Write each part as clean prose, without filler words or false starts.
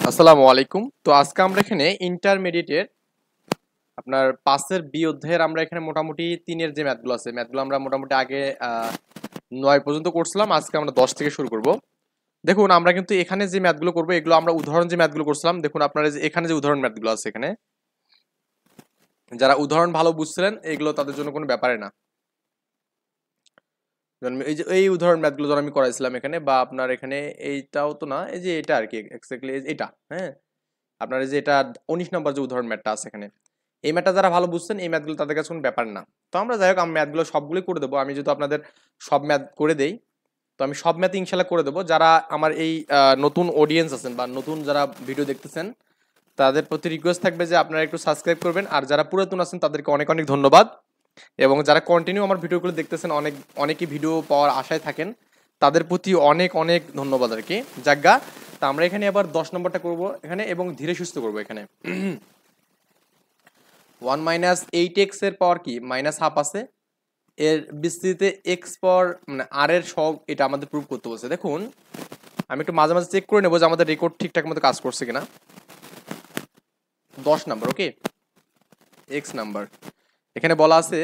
আসসালামু আলাইকুম। তো আজকে আমরা এখানে ইন্টারমিডিয়েটের আপনার 5 এর বি অধ্যায়ের আমরা এখানে মোটামুটি 3 এর যে ম্যাথগুলো আছে ম্যাথগুলো আমরা মোটামুটি আগে 9 পর্যন্ত করছিলাম। আজকে আমরা 10 থেকে শুরু করব। দেখুন আমরা কিন্তু এখানে যে ম্যাথগুলো করব এগুলো আমরা উদাহরণ যে ম্যাথগুলো করছিলাম, দেখুন আপনারা যে এখানে যে উদাহরণ ম্যাথগুলো আছে এখানে যারা উদাহরণ ভালো বুঝছিলেন এগুলো তাদের জন্য কোনো ব্যাপারে না। যেমন এই যে এই উদাহরণ ম্যাথগুলো যখন আমি করাইছিলাম এখানে, বা আপনার এখানে এইটাও তো না, এই যে এটা আর কি এক্স্যাক্টলি এটা, হ্যাঁ আপনার এই যে এটা 19 নম্বর যে উদাহরণ ম্যাথটা আছে এখানে, এই ম্যাথটা যারা ভালো বুঝছেন এই ম্যাথগুলো তাদের কাছে কোনো ব্যাপার না। তো আমরা যাই হোক, আমি ম্যাথগুলো সবগুলোই করে দেবো। আমি যেহেতু আপনাদের সব ম্যাথ করে দেই, তো আমি সব ম্যাথ ইনশাল্লাহ করে দেবো। যারা আমার এই নতুন অডিয়েন্স আছেন বা নতুন যারা ভিডিও দেখতেছেন তাদের প্রতি রিকোয়েস্ট থাকবে যে আপনারা একটু সাবস্ক্রাইব করবেন, আর যারা পুরাতন আছেন তাদেরকে অনেক অনেক ধন্যবাদ। এবং যারা কন্টিনিউ আমার ভিডিওগুলো দেখতেছেন, অনেকই ভিডিও পাওয়ার আশায় থাকেন, তাদের প্রতি অনেক অনেক ধন্যবাদ আর কি। যাজ্ঞা, তা আমরা এখানে আবার 10 নম্বরটা করব এখানে, এবং ধীরে সুস্থ করব এখানে। 1 মাইনাস 8x এর পাওয়ার কি মাইনাস হাফ আছে, এর বিস্তৃতিতে এক্স পাওয়ার মানে আর এর সহগ, এটা আমাদের প্রুভ করতে বলছে। দেখুন আমি একটু মাঝে মাঝে চেক করে নেবো যে আমাদের রেকর্ড ঠিকঠাক মতো কাজ করছে কিনা। 10 নাম্বার, ওকে, এক্স নাম্বার এখানে বলা আছে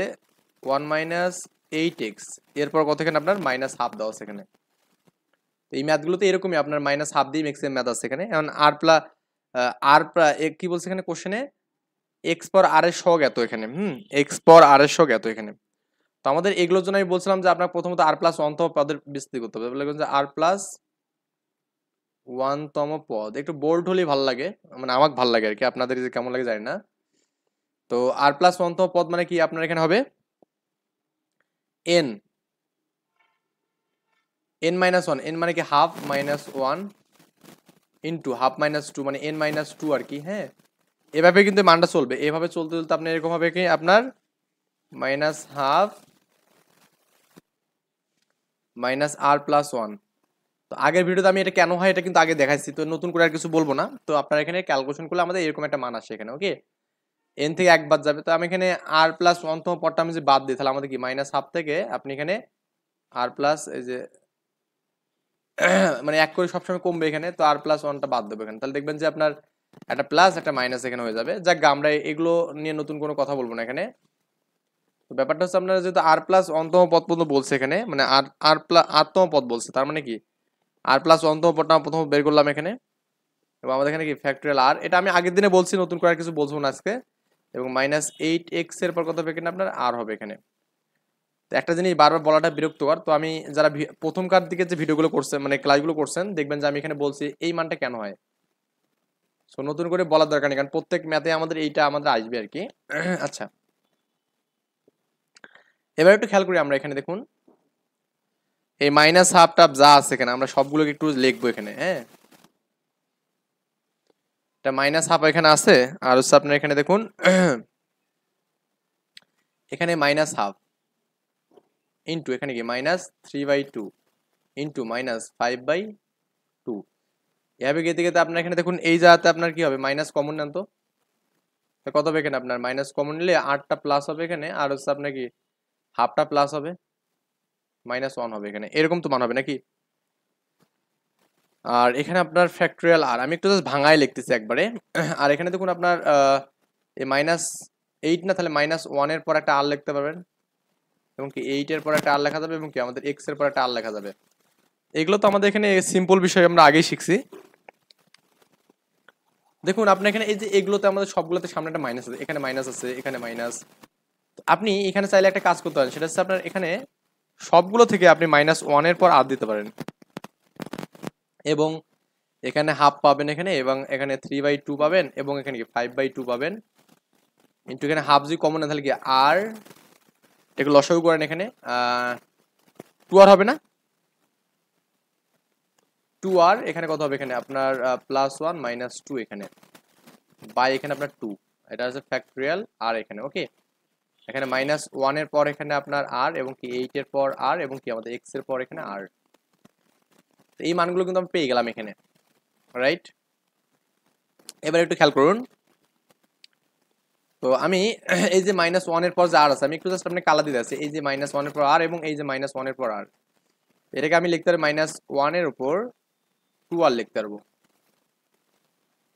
1 মাইনাস 8x, এরপর কত এখানে আপনার মাইনাস হাফ দেওয়া আছে এখানে। এই ম্যাথগুলোতে এরকমই আপনার মাইনাস হাফ দিয়ে ম্যাক্সিমাম ম্যাথ আছে এখানে। এখন আর কি বলছে এখানে কোশ্চেনে, এক্স পাওয়ার আর এর সহগ এত এখানে, এক্স পাওয়ার আর এর সহগ এত এখানে। তো আমাদের এগুলোর জন্য আমি বলছিলাম যে আপনার প্রথমত আর প্লাস 1 তম পদের বিস্তৃতি করতে হবে। বলে যে আর প্লাস 1 তম পদ একটু বোল্ড হলেই ভালো লাগে, মানে আমাকে ভালো লাগে আর কি, আপনাদের যে কেমন লাগে জানি না। তো আর প্লাস 1 তম পদ মানে কি আপনার এখানে হবে এন, এন মাইনাস 1, এন মানে কি half minus 1 into half minus 2 মানে এন মাইনাস 2 আর কি। হ্যাঁ, এভাবে কিন্তু মানটা চলবে, এভাবে চলতে চলতে আপনার এরকম হবে কি আপনার মাইনাস হাফ মাইনাস আর প্লাস 1। তো আগের ভিডিওতে আমি এটা কেন হয় এটা কিন্তু আগে দেখাইছি, তো নতুন করে আর কিছু বলবো না। তো আপনারা এখানে ক্যালকুলেশন করলে আমাদের এরকম একটা মান আসে এখানে, ওকে। এন থেকে এক বাদ যাবে, তো আমি এখানে আর প্লাস 1 তম পদটা আমি যে বাদ দিই, তাহলে আমাদের কি মাইনাস হাফ থেকে আপনি এখানে আর প্লাস এই যে মানে এক করে সবসময় কমবে এখানে, তো আর প্লাস 1টা বাদ দেবো এখানে, তাহলে দেখবেন যে আপনার একটা প্লাস একটা মাইনাস এখানে হয়ে যাবে। যাক, আমরা এগুলো নিয়ে নতুন কোনো কথা বলবো না এখানে। তো ব্যাপারটা হচ্ছে আপনারা যেহেতু আর প্লাস 1 তম পদ পর্যন্ত বলছে এখানে, মানে আর আর প্লাস 8 তম পদ বলছে, তার মানে কি আর প্লাস 1 তম পদটা প্রথম বের করলাম এখানে, এবং আমাদের এখানে কি ফ্যাক্টরিয়াল আর, এটা আমি আগের দিনে বলছি, নতুন করে আর কিছু বলবো না আজকে। এবং মাইনাস 8x এর পর কত হবে এখানে আপনার আর হবে এখানে। তো একটা জিনিস বারবার বলাটা বিরক্তকর, তো আমি যারা প্রথমকার দিকে যে ভিডিওগুলো করছেন মানে ক্লাসগুলো করছেন, দেখবেন যে আমি এখানে বলছি এই মানটা কেন হয়। সো নতুন করে বলার দরকার নেই, কারণ প্রত্যেক ম্যাথে আমাদের এইটা আমাদের আসবে আর কি। আচ্ছা, এবার একটু খেয়াল করি আমরা এখানে, দেখুন এই মাইনাস হাফ টাপ যা আছে এখানে আমরা সবগুলোকে একটু লিখবো এখানে। হ্যাঁ, এটা মাইনাস হাফ এখানে আছে, আর হচ্ছে আপনার এখানে দেখুন এখানে মাইনাস হাফ ইন্টু এখানে কি মাইনাস 3/2 ইন্টু মাইনাস 5/2। এভাবে গেতে গেতে আপনার এখানে দেখুন এই জায়গাতে আপনার কি হবে মাইনাস কমন নেন, তো কত হবে এখানে আপনার মাইনাস কমন নিলে 8টা প্লাস হবে এখানে, আর হচ্ছে আপনার কি হাফটা প্লাস হবে, -1 হবে এখানে, এরকম তো মান হবে নাকি। আর এখানে আপনার ফ্যাক্টরিয়াল আর, আমি একটু জাস্ট ভাঙায় লিখতেছি একবারে। আর এখানে দেখুন আপনার এই -8 না, তাহলে -1 এর পর একটা আর লিখতে পারবেন, এবং কি 8 এর পর একটা আর লেখা যাবে, এবং কি আমাদের x এর পর একটা আর লেখা যাবে। এগুলো তো আমাদের এখানে সিম্পল বিষয়, আমরা আগেই শিখছি। দেখুন আপনি এখানে এই যে এগুলোতে আমাদের সবগুলোতে সামনে একটা মাইনাস আছে, এখানে মাইনাস আছে, এখানে মাইনাস। আপনি এখানে চাইলে একটা কাজ করতে পারেন, সেটা হচ্ছে আপনার এখানে সবগুলো থেকে আপনি -1 এর পর আর দিতে পারেন, এবং এখানে হাফ পাবেন এখানে, এবং এখানে 3/2 পাবেন, এবং এখানে কি 5/2 পাবেন, ইন্টু এখানে হাফ যদি কমন না তাহলে কি আর, এগুলো লসাগু করেন এখানে 2 আর হবে না, 2 আর এখানে কত হবে এখানে আপনার +1 -2 এখানে বাই এখানে আপনার 2, এটা হচ্ছে ফ্যাক্টরিয়াল আর এখানে, ওকে। এখানে -1 এর পর এখানে আপনার আর, এবং কি 8 এর পর আর, এবং কি আমাদের x এর পর এখানে আর। এই মানগুলো কিন্তু আমি পেয়ে গেলাম এখানে, রাইট। এবার একটু খেয়াল করুন, তো আমি এই যে -1 এর পর যে আর আছে, আমি একটু জাস্ট আপনি কালা দিয়ে আছে, এই যে -1 এর পর আর, এবং এই যে -1 এর পর আর, এটাকে আমি লিখতে পারি -1 এর উপর 2 আর লিখতে পারবো।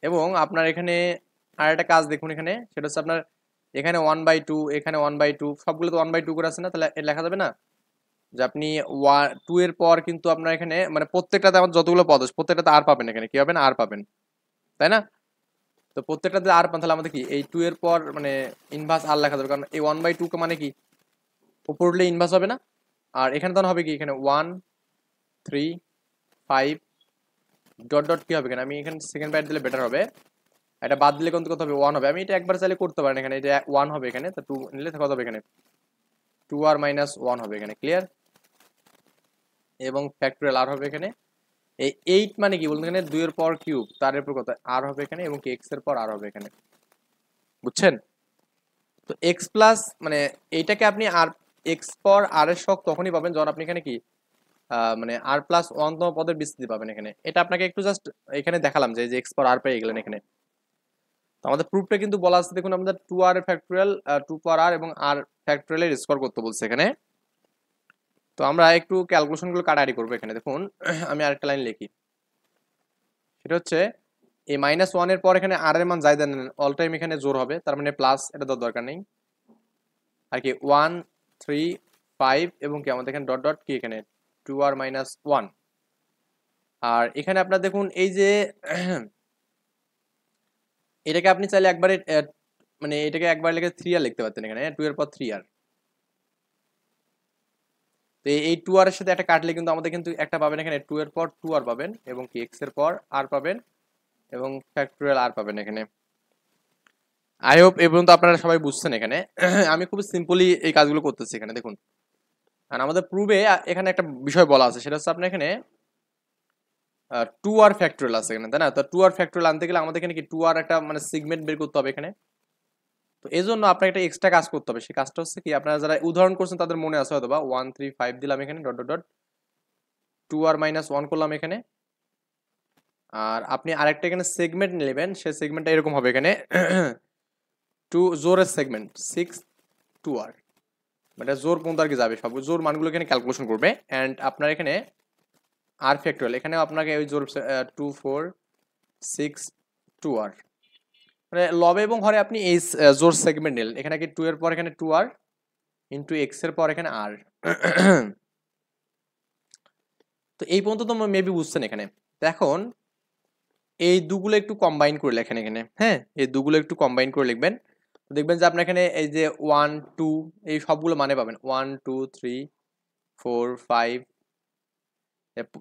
এবং আপনার এখানে আর একটা কাজ দেখুন এখানে, সেটা হচ্ছে আপনার এখানে 1/2, এখানে 1/2, সবগুলো তো 1/2 করে আছে না, তাহলে এটা লেখা যাবে না যে আপনি 2 এর পর কিন্তু আপনার এখানে মানে প্রত্যেকটাতে আমার যতগুলো পদ আছে প্রত্যেকটাতে আর পাবেন, এখানে কি পাবেন, আর পাবেন, তাই না? তো প্রত্যেকটাতে আর পান, তাহলে আমাদের কি এই 2 এর পর মানে ইনভার্স আর লেখা যাবে, কারণ এই 1/2 মানে কি উপর উঠলে ইনভার্স হবে না। আর এখানে তখন হবে কি, এখানে 1 3 5 ডট ডট কি হবে এখানে, আমি এখানে সেকেন্ড ব্রাইট দিলে বেটার হবে, এটা বাদ দিলে কিন্তু কত হবে, 1 হবে। আমি এটা একবার চাইলে করতে পারেন, এখানে এটা 1 হবে, এখানে তো 2 নিলে কত হবে, এখানে 2r মাইনাস 1 হবে এখানে, ক্লিয়ার। এবং ফ্যাক্টরিয়াল আর হবে এখানে এই 8 মানে কি বলতে, এখানে 2 এর পাওয়ার কিউব তার উপর কত আর হবে এখানে, এবং কি x এর পর আর হবে এখানে, বুঝছেন? তো x প্লাস মানে এইটাকে আপনি আর x পর আর এর শখ তখনই পাবেন যখন আপনি এখানে কি মানে আর প্লাস 1 তম পদের বিস্তৃতি পাবেন এখানে। এটা আপনাকে একটু জাস্ট এখানে দেখালাম যে x পর আর পেয়ে গেলেন এখানে। তো আমাদের প্রুফটা কিন্তু বলা আছে, দেখুন আমাদের 2r ফ্যাক্টরিয়াল 2 পাওয়ার r এবং r ফ্যাক্টরিয়ালের স্কোয়ার করতে বলছে এখানে। তো আমরা একটু ক্যালকুলেশনগুলো কাটাকাটি করবো এখানে, দেখুন আমি আরেকটা লাইন লিখি, সেটা হচ্ছে এই -1 এর পর এখানে r এর মান যাই দেন অল টাইম এখানে জোর হবে, তার মানে প্লাস, এটা দেওয়ার দরকার নেই। আর কি 1 3 5 এবং কি আমাদের এখানে ডট ডট কি এখানে 2r মাইনাস 1। আর এখানে আপনার দেখুন এই যে এটাকে আপনি চাইলে একবারে মানে এটাকে একবার লিখে 3r লিখতে পারতেন এখানে, 2 এর পর 3r। তো এই 2r এর সাথে একটা কাটলে কিন্তু আমাদের কিন্তু একটা পাবেন এখানে, 2 এর পর 2r পাবেন, এবং কি x এর পর r পাবেন, এবং ফ্যাক্টরিয়াল r পাবেন এখানে। আই হোপ এই পর্যন্ত আপনারা সবাই বুঝছেন এখানে। আমি খুব সিম্পলি এই কাজগুলো করতেছি এখানে, দেখুন। আর আমাদের প্রুফে এখানে একটা বিষয় বলা আছে, সেটা হচ্ছে আপনার এখানে 2r ফ্যাক্টরিয়াল আছে এখানে, তাই না? তো 2r ফ্যাক্টরিয়াল আনতে গেলে আমাদের এখানে কি 2r একটা মানে সিগমেন্ট বের করতে হবে এখানে। তো এই জন্য আপনাকে একটা এক্সট্রা কাজ করতে হবে, সেই কাজটা হচ্ছে কি, আপনারা যারা উদাহরণ করছেন তাদের মনে আছে হয়তো বা 1 3 5 দিলাম এখানে dot dot dot 2r minus 1 করলাম এখানে। আর আপনি আরেকটা এখানে সেগমেন্ট নেবেন, সেই সেগমেন্টটা এরকম হবে এখানে 2 জোরের সেগমেন্ট 6 2r, মানে জোর পর্যন্ত আর কি যাবে, সব জোর মানগুলো এখানে ক্যালকুলেশন করবে। অ্যান্ড আপনার এখানে আর ফ্যাক্টরিয়াল এখানে আপনাকে ওই জোর 2 4 6 2r, মানে লবে এবং হরে আপনি এই জোর সেগমেন্ট নিলেন, এখানে কি 2 এর পর এখানে 2r ইন্টু এক্স এর পর এখানে আর। তো এই পর্যন্ত তো মেবি বুঝছেন এখানে। তো এখন এই দুগুলো একটু কম্বাইন করে লেখেন এখানে, হ্যাঁ এই দুগুলো একটু কম্বাইন করে লিখবেন। দেখবেন যে আপনার এখানে এই যে 1 2 এই সবগুলো মানে পাবেন, 1 2 3 4 5,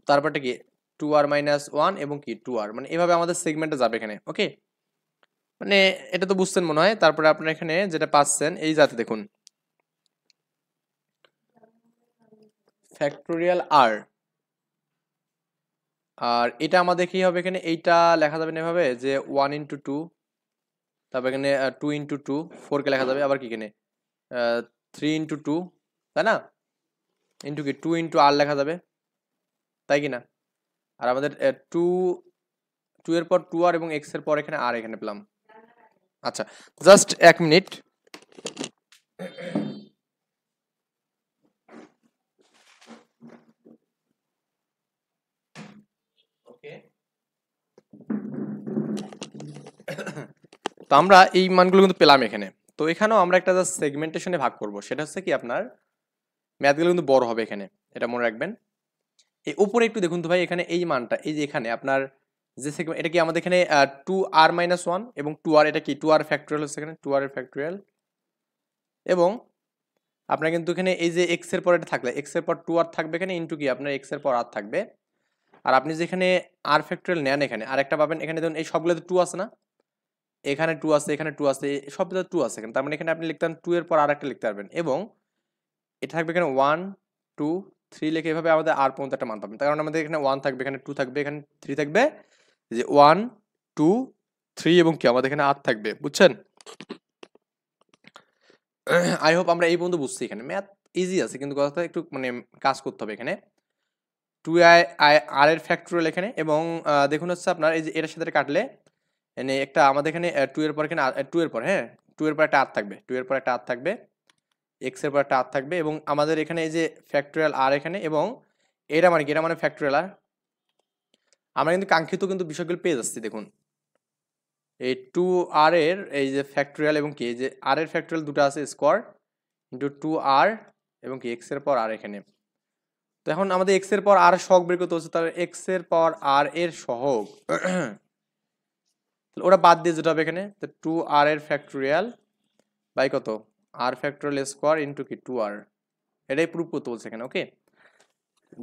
তারপরটা কি 2r মাইনাস 1 এবং কি 2r, মানে এভাবে আমাদের সেগমেন্টে যাবে এখানে, ওকে। মানে এটা তো বুঝছেন মনে হয়। তারপরে আপনার এখানে যেটা পাচ্ছেন এই যাতে দেখুন ফ্যাক্টোরিয়াল আর, আর এটা আমাদের কি হবে এখানে, এইটা লেখা যাবে না এভাবে যে 1 ইন্টু 2, তারপর এখানে 2 ইন্টু 2 4 কে লেখা যাবে, আবার কি এখানে 3 ইন্টু 2, তাই না, ইন্টু কি 2 ইন্টু আর লেখা যাবে, তাই কি না? আর আমাদের 2 2 এর পর 2 আর এবং এক্স এর পর এখানে আর এখানে পেলাম। আচ্ছা জাস্ট 1 মিনিট। ওকে, তো আমরা এই মানগুলো কিন্তু পেলাম এখানে। তো এখানেও আমরা একটা জাস্ট সেগমেন্টেশনে ভাগ করব, সেটা হচ্ছে কি আপনার ম্যাথগুলো কিন্তু বড় হবে এখানে, এটা মনে রাখবেন। এই উপরে একটু দেখুন তো ভাই, এখানে এই মানটা এই যে এখানে আপনার যে সেগমেন্ট, এটা কি আমাদের এখানে 2r-1 এবং 2r, এটা কি 2r ফ্যাক্টরিয়াল হচ্ছে এখানে 2r এর ফ্যাক্টরিয়াল, এবং আপনার কিন্তু এখানে এই যে x এর পর এটা থাকলে x এর পর 2r থাকবে এখানে, ইনটু কি আপনার x এর পর r থাকবে। আর আপনি যেখানে r ফ্যাক্টরিয়াল নেন এখানে আরেকটা পাবেন, এখানে দেখুন এই সবগুলোতে 2 আছে না, এখানে 2 আছে, এখানে 2 আছে, সবগুলো 2 আছে এখানে, তার মানে এখানে আপনি লিখতেন 2 এর পর আরেকটা লিখতে পারবেন, এবং এটা থাকবে এখানে 1 2 3 লিখে এভাবে আমাদের আর পর্যন্ত একটা মান পাবেন। তার কারণ আমাদের এখানে 1 থাকবে, এখানে 2 থাকবে, এখানে 3 থাকবে, যে 1 2 3 এবং কি আমাদের এখানে আর থাকবে, বুঝছেন? আই হোপ আমরা এই পর্যন্ত বুঝছি। এখানে ম্যাথ ইজি আছে, কিন্তু কথা একটু মানে কাজ করতে হবে এখানে। 2i আর এর ফ্যাক্টরিয়াল এখানে, এবং দেখুন হচ্ছে আপনার এই যে এটার সাথে কাটলে মানে একটা আমাদের এখানে 2 এর পর এখানে 2 এর পর, হ্যাঁ 2 এর পর একটা আর থাকবে, 2 এর পর একটা আর থাকবে, এক্স এর পর একটা আর থাকবে, এবং আমাদের এখানে এই যে ফ্যাক্টরিয়াল আর এখানে, এবং এটা মানে কি, এটা মানে ফ্যাক্টরিয়াল আর। আমরা কিন্তু কাঙ্ক্ষিত কিন্তু বিষয়গুলো পেয়ে যাচ্ছি দেখুন। এই 2r এর এই যে ফ্যাক্টোরিয়াল এবং কি এই যে r এর ফ্যাক্টোরিয়াল দুটো আছে স্কোয়ার ইন্টু 2r এবং কি x এর পাওয়ার r এখানে। তো এখন আমাদের x এর পাওয়ার r সহগ বের করতে হচ্ছে, তাহলে x এর পাওয়ার r এর সহগ ওটা বাদ দিয়ে যেটা হবে এখানে, তো 2r এর ফ্যাক্টোরিয়াল বাই কত r ফ্যাক্টোরিয়াল স্কোয়ার ইন্টু কি 2r, এটাই প্রুফ করতে বলছে এখানে। ওকে,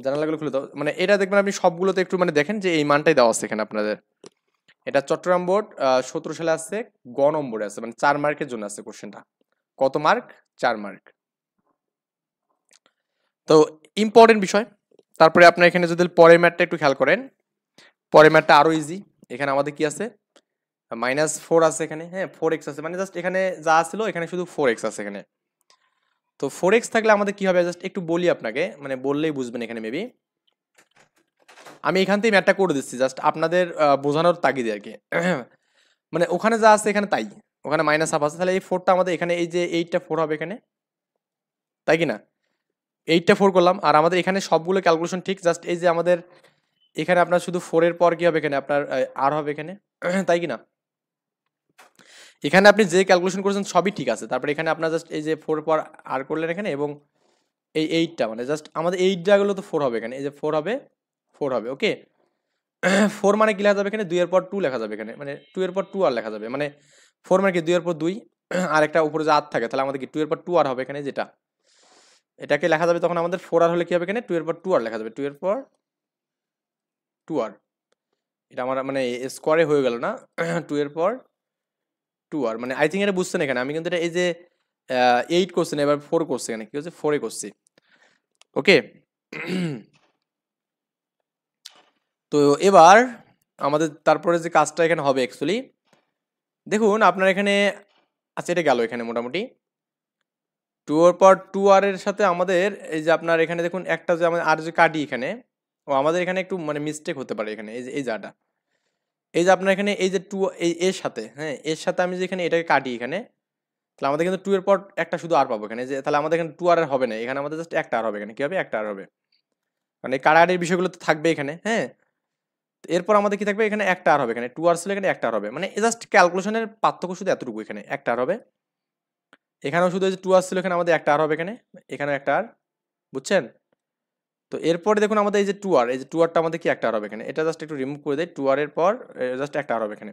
জানালাগুলো খুলে দাও, মানে এটা দেখবেন আপনি সবগুলোতে একটু মানে দেখেন যে এই মানটাই দেওয়া আছে এখানে আপনাদের। এটা চট্টগ্রাম বোর্ড 17 সালে আছে, গ নম্বরে আছে, মানে 4 মার্কের জন্য আছে কোশ্চেনটা। কত মার্ক? 4 মার্ক। তো ইম্পর্টেন্ট বিষয়। তারপরে আপনার এখানে যদি পরের ম্যাথটা একটু খেয়াল করেন, পরের ম্যাথটা আরো ইজি। এখানে আমাদের কি আছে, -4 আছে এখানে, হ্যাঁ 4x আছে, মানে জাস্ট এখানে যা ছিল এখানে শুধু 4x আছে এখানে। তো 4x থাকলে আমাদের কি হবে, জাস্ট একটু বলি আপনাকে, মানে বললেই বুঝবেন এখানে মেবি। আমি এখান থেকে ম্যাথটা করে দিচ্ছি জাস্ট আপনাদের বোঝানোর তাগিদে আর কি। মানে ওখানে যা আছে এখানে তাই, ওখানে -1/2 আছে, তাহলে এই 4টা আমাদের এখানে, এই যে 8টা 4 হবে এখানে, তাই কি না? 8টা 4 করলাম, আর আমাদের এখানে সবগুলো ক্যালকুলেশন ঠিক, জাস্ট এই যে আমাদের এখানে আপনার শুধু 4 এর পর কি হবে এখানে আপনার আর হবে এখানে, তাই কি না? এখানে আপনি যে ক্যালকুলেশন করেছেন সবই ঠিক আছে, তারপরে এখানে আপনার জাস্ট এই যে 4 পর আর করলেন এখানে, এবং এই 8টা মানে জাস্ট আমাদের 8 জায়গাগুলো তো 4 হবে এখানে, এই যে 4 হবে 4 হবে। ওকে, 4 মানে কি লেখা যাবে এখানে, 2 এর পর 2 লেখা যাবে এখানে, মানে 2 এর পর 2 আর লেখা যাবে, মানে 4 মানে কি 2 এর পর 2 আর একটা উপরে যে আর থাকে, তাহলে আমাদের কি 2 এর পর 2 আর হবে এখানে, যেটা এটাকে লেখা যাবে তখন আমাদের 4 আর হলে কি হবে এখানে, 2 এর পর 2 আর লেখা যাবে, 2 এর পর 2 আর। এটা আমার মানে স্কোয়ারে হয়ে গেল না, 2 এর পর 2 আর, মানে আই থিঙ্ক এটা বুঝছেন এখানে। আমি কিন্তু এটা এই যে 8 করছেন, এবার 4 করছি এখানে, কি হচ্ছে 4 এ করছি। ওকে, তো এবার আমাদের তারপরে যে কাজটা এখানে হবে অ্যাকচুয়ালি, দেখুন আপনার এখানে, আচ্ছা এটা গেল এখানে মোটামুটি 2 এর পর 2 আর এর সাথে আমাদের এই যে আপনার এখানে দেখুন একটা যে আমাদের আর যে কাটি এখানে, ও আমাদের এখানে একটু মানে মিস্টেক হতে পারে এখানে, এই যে এই জায়গাটা, এই যে আপনার এখানে এই যে 2 এই এর সাথে, হ্যাঁ এর সাথে আমি যে এখানে এটাকে কাটি এখানে, তাহলে আমাদের কিন্তু 2 এর পর একটা শুধু আর পাবো এখানে, যে তাহলে আমাদের এখানে 2 আর হবে না, এখানে আমাদের জাস্ট একটা আর হবে এখানে, কি হবে একটা আর হবে, মানে কাটাকাটির বিষয়গুলো তো থাকবে এখানে। হ্যাঁ, এরপর আমাদের কি থাকবে এখানে একটা আর হবে এখানে, 2 আর ছিল এখানে একটা আর হবে, মানে জাস্ট ক্যালকুলেশনের পার্থক্য শুধু এতটুকু, এখানে একটা আর হবে, এখানেও শুধু যে 2 আর ছিল এখানে আমাদের একটা আর হবে এখানে, এখানেও একটা আর, বুঝছেন? তো এরপরে দেখুন আমাদের এই যে 2 আর, এই যে 2 আরটা আমাদের কি একটা আর হবে এখানে, এটা জাস্ট একটু রিমুভ করে দেই, 2 আর এর পর জাস্ট একটা আর হবে এখানে।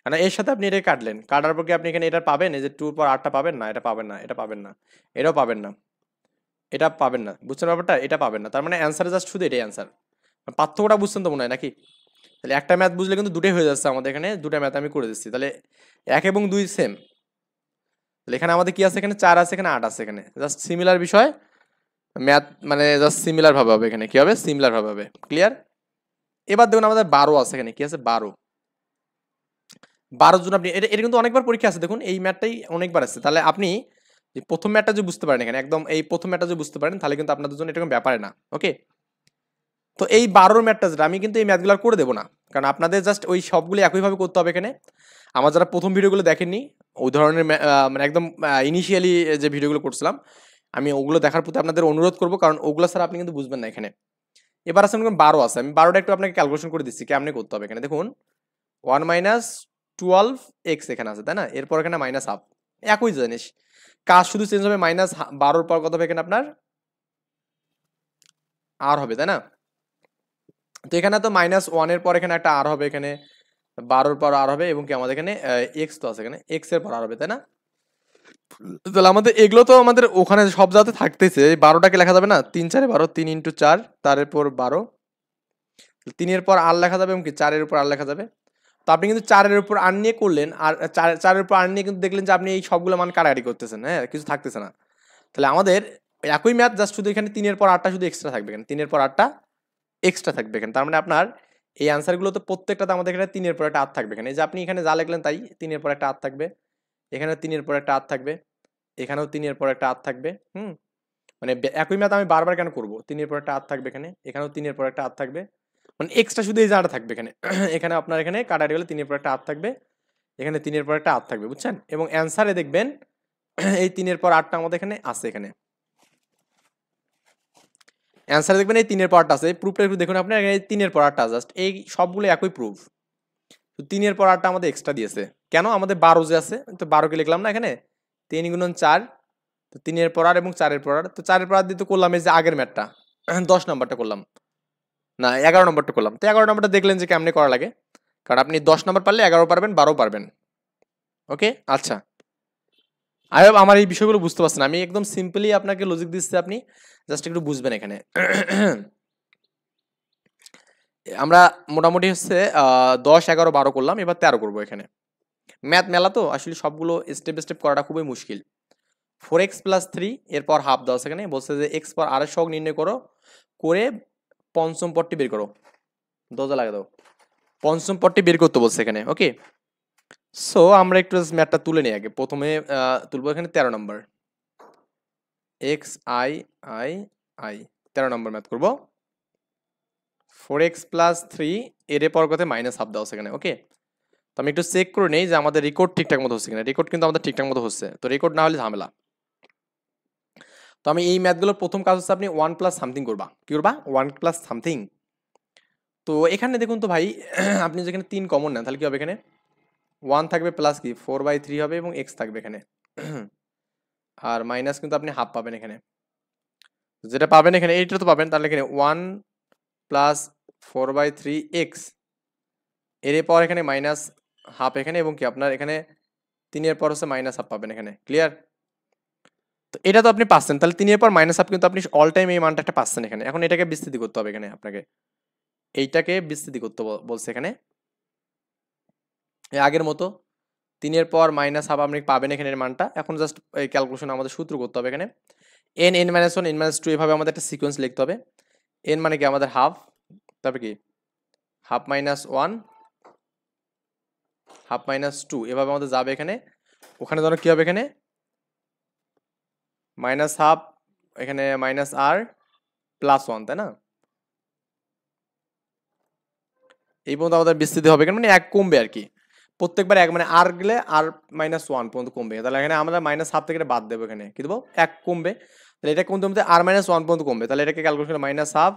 মানে এর সাথে আপনি এটা কাটলেন, কাটার পর কি আপনি এখানে এটা পাবেন, এই যে 2 এর পর আরটা পাবেন না, এটা পাবেন না, এটা পাবেন না, এটাও পাবেন না, এটা পাবেন না, বুঝছেন ব্যাপারটা? এটা পাবেন না, তার মানে অ্যান্সার জাস্ট শুধু এটাই অ্যান্সার। পার্থক্যটা বুঝছেন তো মনে হয় নাকি? তাহলে একটা ম্যাথ বুঝলে কিন্তু দুটোই হয়ে যাচ্ছে আমাদের এখানে, দুটো ম্যাথ আমি করে দিচ্ছি, তাহলে 1 এবং 2 সেম। তাহলে এখানে আমাদের কি আছে, এখানে 4 আছে, এখানে 8 আছে, এখানে জাস্ট সিমিলার বিষয়, ম্যাথ মানে জাস্ট সিমিলার ভাবে হবে এখানে, কি হবে সিমিলার ভাবে হবে। ক্লিয়ার? এবার দেখুন আমাদের 12 আছে এখানে, কি আছে 12, 12 জন আপনি এটা এটা কিন্তু অনেকবার পরীক্ষা আছে, দেখুন এই ম্যাথটাই অনেকবার আছে। তাহলে আপনি যে প্রথম ম্যাথটা যদি বুঝতে পারেন এখানে, একদম এই প্রথম ম্যাথটা যদি বুঝতে পারেন, তাহলে কিন্তু আপনাদের জন্য এটা কোনো ব্যাপারে না। ওকে, তো এই 12 ম্যাথটা যেটা, আমি কিন্তু এই ম্যাথগুলো আর করে দেবো না, কারণ আপনাদের জাস্ট ওই সবগুলো একইভাবে করতে হবে এখানে। আমার যারা প্রথম ভিডিওগুলো দেখেননি, ওই ধরনের মানে একদম ইনিশিয়ালি যে ভিডিওগুলো করছিলাম, আমি ওগুলো দেখার প্রতি আপনাদের অনুরোধ করবো, কারণ ওগুলো ছাড়া আপনি কিন্তু বুঝবেন না এখানে। এবার আছে মনে করেন 12 আছে, আমি 12টা একটু আপনাকে ক্যালকুলেশন করে দিচ্ছি কেমনে করতে হবে এখানে। দেখুন 1 মাইনাস 12x এখানে আছে, তাই না? এরপর এখানে মাইনাস হাফ, একই জিনিস, কাজ শুধু চেঞ্জ হবে, -12 পর কত হবে এখানে আপনার আর হবে, তাই না? তো এখানে তো -1 এর পর এখানে একটা আর হবে এখানে, 12 পর আর হবে, এবং কি আমাদের এখানে এক্স তো আছে এখানে, এক্স এর পর আর হবে, তাই না? তাহলে আমাদের এগুলো তো আমাদের ওখানে সব জায়গাতে থাকতেছে, এই 12টাকে লেখা যাবে না, 3 4 12, 3 ইন্টু 4, তার এরপর 12, 3 এর পর আর লেখা যাবে, এবং কি 4 এর উপর আর লেখা যাবে। তো আপনি কিন্তু 4 এর উপর আর নিয়ে করলেন, আর 4 এর উপর আর নিয়ে কিন্তু দেখলেন যে আপনি এই সবগুলো মান কাটাকাটি করতেছেন, হ্যাঁ কিছু থাকতেছে না। তাহলে আমাদের একই ম্যাথ, জাস্ট শুধু এখানে 3 এর পর 8টা শুধু এক্সট্রা থাকবে এখানে, 3 এর পর 8টা এক্সট্রা থাকবে এখানে। তার মানে আপনার এই অ্যান্সারগুলো তো প্রত্যেকটাতে আমাদের এখানে 3 এর পর একটা আর থাকবে এখানে, এই যে আপনি এখানে যা লিখলেন তাই, 3 এর পর একটা আর থাকবে, এখানে 3 এর পর একটা আর থাকবে, এখানেও 3 এর পর একটা আর থাকবে। মানে একই ম্যাথ আমি বারবার কেন করব, 3 এর পর একটা আর থাকবে এখানে, এখানেও 3 এর পর একটা আর থাকবে, মানে এক্সট্রা শুধু এই জায়গাটা থাকবে এখানে। এখানে আপনার এখানে কাটাটি গেলে 3 এর পর একটা আর থাকবে, এখানে 3 এর পর একটা আর থাকবে, বুঝছেন? এবং অ্যান্সারে দেখবেন এই 3 এর পর 8টা আমাদের এখানে আছে এখানে, অ্যান্সারে দেখবেন এই 3 এর পর 8টা আছে। প্রুফটা একটু দেখুন আপনার, এই 3 এর পর 8টা জাস্ট এই সবগুলো একই প্রুফ, তো 3 এর পর আরটা আমাদের এক্সট্রা দিয়েছে, কেন? আমাদের 12 যে আছে, তো 12 কে লিখলাম না এখানে, 3 গুণন 4, তো 3 এর পর আর এবং 4 এর পর আর, তো 4 এর পর আর দিয়ে তো করলাম এই যে আগের ম্যাথটা 10 নাম্বারটা করলাম, না 11 নম্বরটা করলাম। তো 11 নম্বরটা দেখলেন যে কেমনে করা লাগে, কারণ আপনি 10 নাম্বার পারলে 11 পারবেন, 12 পারবেন। ওকে, আচ্ছা, আই হোপ আমার এই বিষয়গুলো বুঝতে পারছেন। আমি একদম সিম্পলি আপনাকে লজিক দিচ্ছি, আপনি জাস্ট একটু বুঝবেন এখানে। আমরা মোটামুটি হচ্ছে 10 11 12 করলাম, এবার 13 করবো। এখানে ম্যাথ মেলা তো আসলে সবগুলো স্টেপ বাই স্টেপ করাটা খুবই মুশকিল। 4x প্লাস 3 এরপর হাফ দেওয়া আছে, এখানে বলছে যে এক্স পর আর এর সহগ নির্ণয় করো, করে পঞ্চম পদটি বের করো। দরজা লাগা দাও, পঞ্চম পদটি বের করতে বলছে এখানে। ওকে, সো আমরা একটু ম্যাথটা তুলে নিই আগে। প্রথমে তুলবো এখানে 13 number, X I I I, 13 number math করবো। 4x প্লাস 3 এর পর কথা মাইনাস হাফ দেওয়া আছে এখানে। ওকে, তো আমি একটু চেক করে নেই যে আমাদের রেকর্ড ঠিকঠাক মতো হচ্ছে কিনা। রেকর্ড কিন্তু আমাদের ঠিকঠাক মতো হচ্ছে, তো রেকর্ড না হলে ঝামেলা। তো আমি এই ম্যাথগুলোর প্রথম কাজ হচ্ছে আপনি 1 প্লাস সামথিং করবা। কি করবা? 1 প্লাস সামথিং। তো এখানে দেখুন তো ভাই, আপনি যেখানে 3 কমন নেন তাহলে কি হবে? এখানে 1 থাকবে, প্লাস কি 4/3 হবে, এবং এক্স থাকবে এখানে। আর মাইনাস কিন্তু আপনি হাফ পাবেন এখানে, যেটা পাবেন এখানে এইটা তো পাবেন। তাহলে এখানে 1 প্লাস 4/3 এক্স, এর পর এখানে মাইনাস হাফ এখানে, এবং কি আপনার এখানে 3 এর পর হচ্ছে মাইনাস হাফ পাবেন এখানে। ক্লিয়ার? তো এটা তো আপনি পাচ্ছেন, তাহলে 3 এর পর মাইনাস হাফ কিন্তু আপনি অল টাইম এই মানটা একটা পাচ্ছেন এখানে। এখন এটাকে বিস্তৃতি করতে হবে এখানে আপনাকে, এইটাকে বিস্তৃতি করতে বলছে এখানে এই আগের মতো। 3 এর পর মাইনাস হাফ আপনি পাবেন এখানে এর মানটা। এখন জাস্ট এই ক্যালকুলেশন আমাদের সূত্র করতে হবে এখানে, n n minus 1 n minus 2 এভাবে আমাদের একটা সিকোয়েন্স লিখতে হবে। n মানে কি আমাদের হাফ, তারপরে কি হাফ মাইনাস 1, হাফ মাইনাস 2, এভাবে আমাদের যাবে এখানে। ওখানে ধরো কি হবে? এখানে মাইনাস হাফ, এখানে মাইনাস আর প্লাস 1, তাই না? এই পর্যন্ত আমাদের বিস্তৃতি হবে এখানে, মানে এক কমবে আর কি। প্রত্যেকবার এক, মানে আর গেলে আর মাইনাস 1 পর্যন্ত কমবে। তাহলে এখানে আমরা মাইনাস হাফ থেকে বাদ দেবো, এখানে কি দেবো? এক কমবে। তাহলে এটা কমতে কমতে আর মাইনাস 1 পর্যন্ত কমবে। তাহলে এটাকে ক্যালকুলেশন মাইনাস হাফ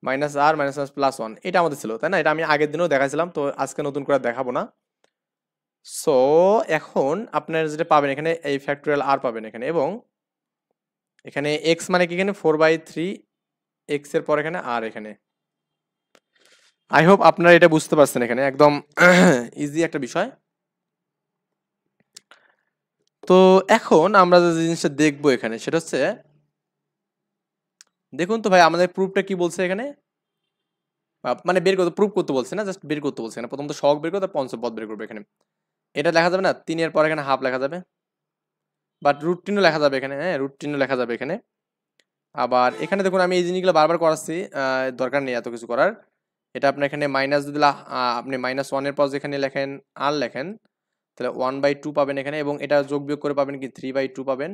মাইনাস আর মাইনাস প্লাস 1, এটা আমাদের ছিল, তাই না? এটা আমি আগের দিনও দেখাইছিলাম, তো আজকে নতুন করে দেখাবো না। সো এখন আপনার যেটা পাবেন এখানে, এই ফ্যাক্টোরিয়াল আর পাবেন এখানে, এবং এখানে এক্স মানে কি? এখানে 4/3 এক্স এর পর এখানে আর এখানে। আই হোপ আপনারা এটা বুঝতে পারছেন এখানে, একদম ইজি একটা বিষয়। তো এখন আমরা যে জিনিসটা দেখবো এখানে সেটা হচ্ছে, দেখুন তো ভাই আমাদের প্রুফটা কি বলছে এখানে, মানে বের করতে, প্রুফ করতে বলছে না, জাস্ট বের করতে বলছে এখানে। প্রথম তো সহগ বের করতে, পঞ্চম পদ বের করবে এখানে। এটা লেখা যাবে না 3 এর পর এখানে হাফ লেখা যাবে, বাট রুট 3ও লেখা যাবে এখানে। হ্যাঁ, রুট 3ও লেখা যাবে এখানে। আবার এখানে দেখুন আমি এই জিনিসগুলো বারবার করাচ্ছি, দরকার নেই এত কিছু করার। এটা আপনার এখানে মাইনাস যদি আপনি মাইনাস 1 এর পর যেখানে লেখেন আর লেখেন, তাহলে 1/2 পাবেন এখানে, এবং এটা যোগ বিয়োগ করে পাবেন কি 3/2 পাবেন,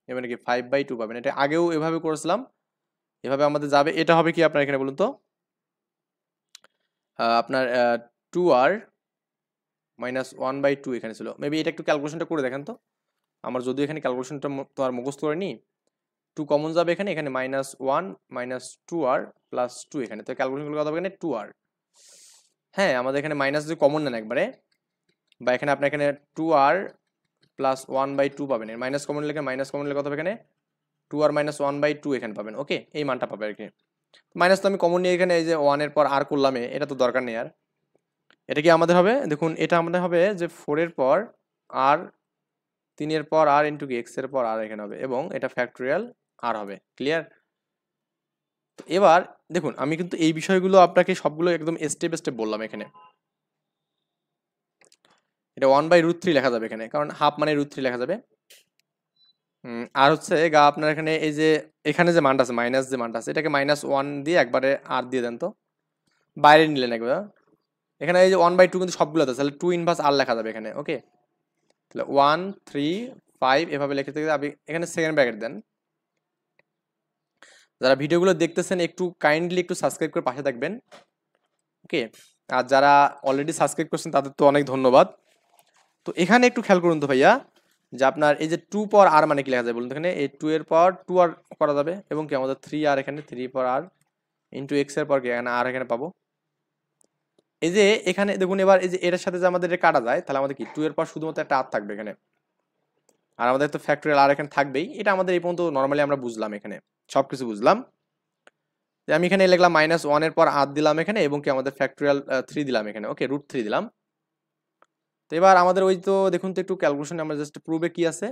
এবং কি 5/2 পাবেন। এটা আগেও এভাবে করেছিলাম, এভাবে আমাদের যাবে। এটা হবে কি আপনার এখানে বলুন তো, আপনার 2r মাইনাস 1/2 এখানে ছিল। মেবি এটা একটু ক্যালকুলেশনটা করে দেখেন তো। আমার যদিও এখানে ক্যালকুলেশনটা তো আর মুখস্থ করে নি, 2 কমন যাবে এখানে, এখানে মাইনাস 1 মাইনাস 2r প্লাস 2 এখানে। তো ক্যালকুলেশন করলে কত হবে? এখানে 2r। হ্যাঁ, আমাদের এখানে মাইনাস যদি কমন নেন একবারে, বা এখানে আপনার এখানে 2r প্লাস 1/2 পাবেন। মাইনাস কমন নিলে, মাইনাস কমন নিলে কত হবে? এখানে 2r মাইনাস 1/2 এখানে পাবেন। ওকে, এই মানটা পাবে আর কি। মাইনাস তো আমি কমন নিয়ে এখানে এই যে 1 এর পর আর করলাম, এটা তো দরকার নেই আর। এটা কি আমাদের হবে? দেখুন এটা আমাদের হবে যে 4 এর পর আর, 3 এর পর আর ইন্টু কি এক্স এর পর আর এখানে হবে, এবং এটা ফ্যাক্টোরিয়াল আর হবে। ক্লিয়ার? এবার দেখুন আমি কিন্তু এই বিষয়গুলো আপনাকে সবগুলো একদম স্টেপ স্টেপ বললাম এখানে। এটা 1/√3 লেখা যাবে এখানে, কারণ হাফ মানে √3 লেখা যাবে। আর হচ্ছে গা আপনার এখানে এই যে এখানে যে মানটা আছে, মাইনাস যে মানটা আছে, এটাকে -1 দিয়ে একবারে আর দিয়ে দেন তো, বাইরে নিলেন একবার। এখানে এই যে 1/2 কিন্তু সবগুলো আছে, তাহলে 2 ইনভার্স আর লেখা যাবে এখানে। ওকে, তাহলে 1 3 5 এভাবে লিখে থেকে আপনি এখানে সেকেন্ড ব্র্যাকেট দেন। যারা ভিডিওগুলো দেখতেছেন একটু কাইন্ডলি একটু সাবস্ক্রাইব করে পাশে থাকবেন। ওকে, আর যারা অলরেডি সাবস্ক্রাইব করছেন তাদের তো অনেক ধন্যবাদ। তো এখানে একটু খেয়াল করুন তো ভাইয়া, যে আপনার এই যে 2 পর আর মানে কি লেখা যায় বলুন তো? এখানে এই 2 এর পর 2 আর করা যাবে, এবং কি আমাদের 3 আর এখানে 3 পর আর ইন্টু এক্স এর পর কি এখানে আর এখানে পাবো। এই যে এখানে দেখুন এবার এই যে এর সাথে যে আমাদের এটা কাটা যায় তাহলে আমাদের কি 2 এর পর শুধুমাত্র একটা আর থাকবে এখানে, আর আমাদের তো ফ্যাক্টরিয়াল আর এখানে থাকবেই। এটা আমাদের এই পর্যন্ত নর্মালি আমরা বুঝলাম, এখানে সবকিছু বুঝলাম। যে আমি এখানে লিখলাম -1 এর পর আর দিলাম এখানে, এবং কি আমাদের ফ্যাক্টরিয়াল 3 দিলাম এখানে, ওকে √3 দিলাম। তো এবার আমাদের ওই তো দেখুন তো একটু ক্যালকুলেশন, আমরা জাস্ট পূর্বে কি আছে,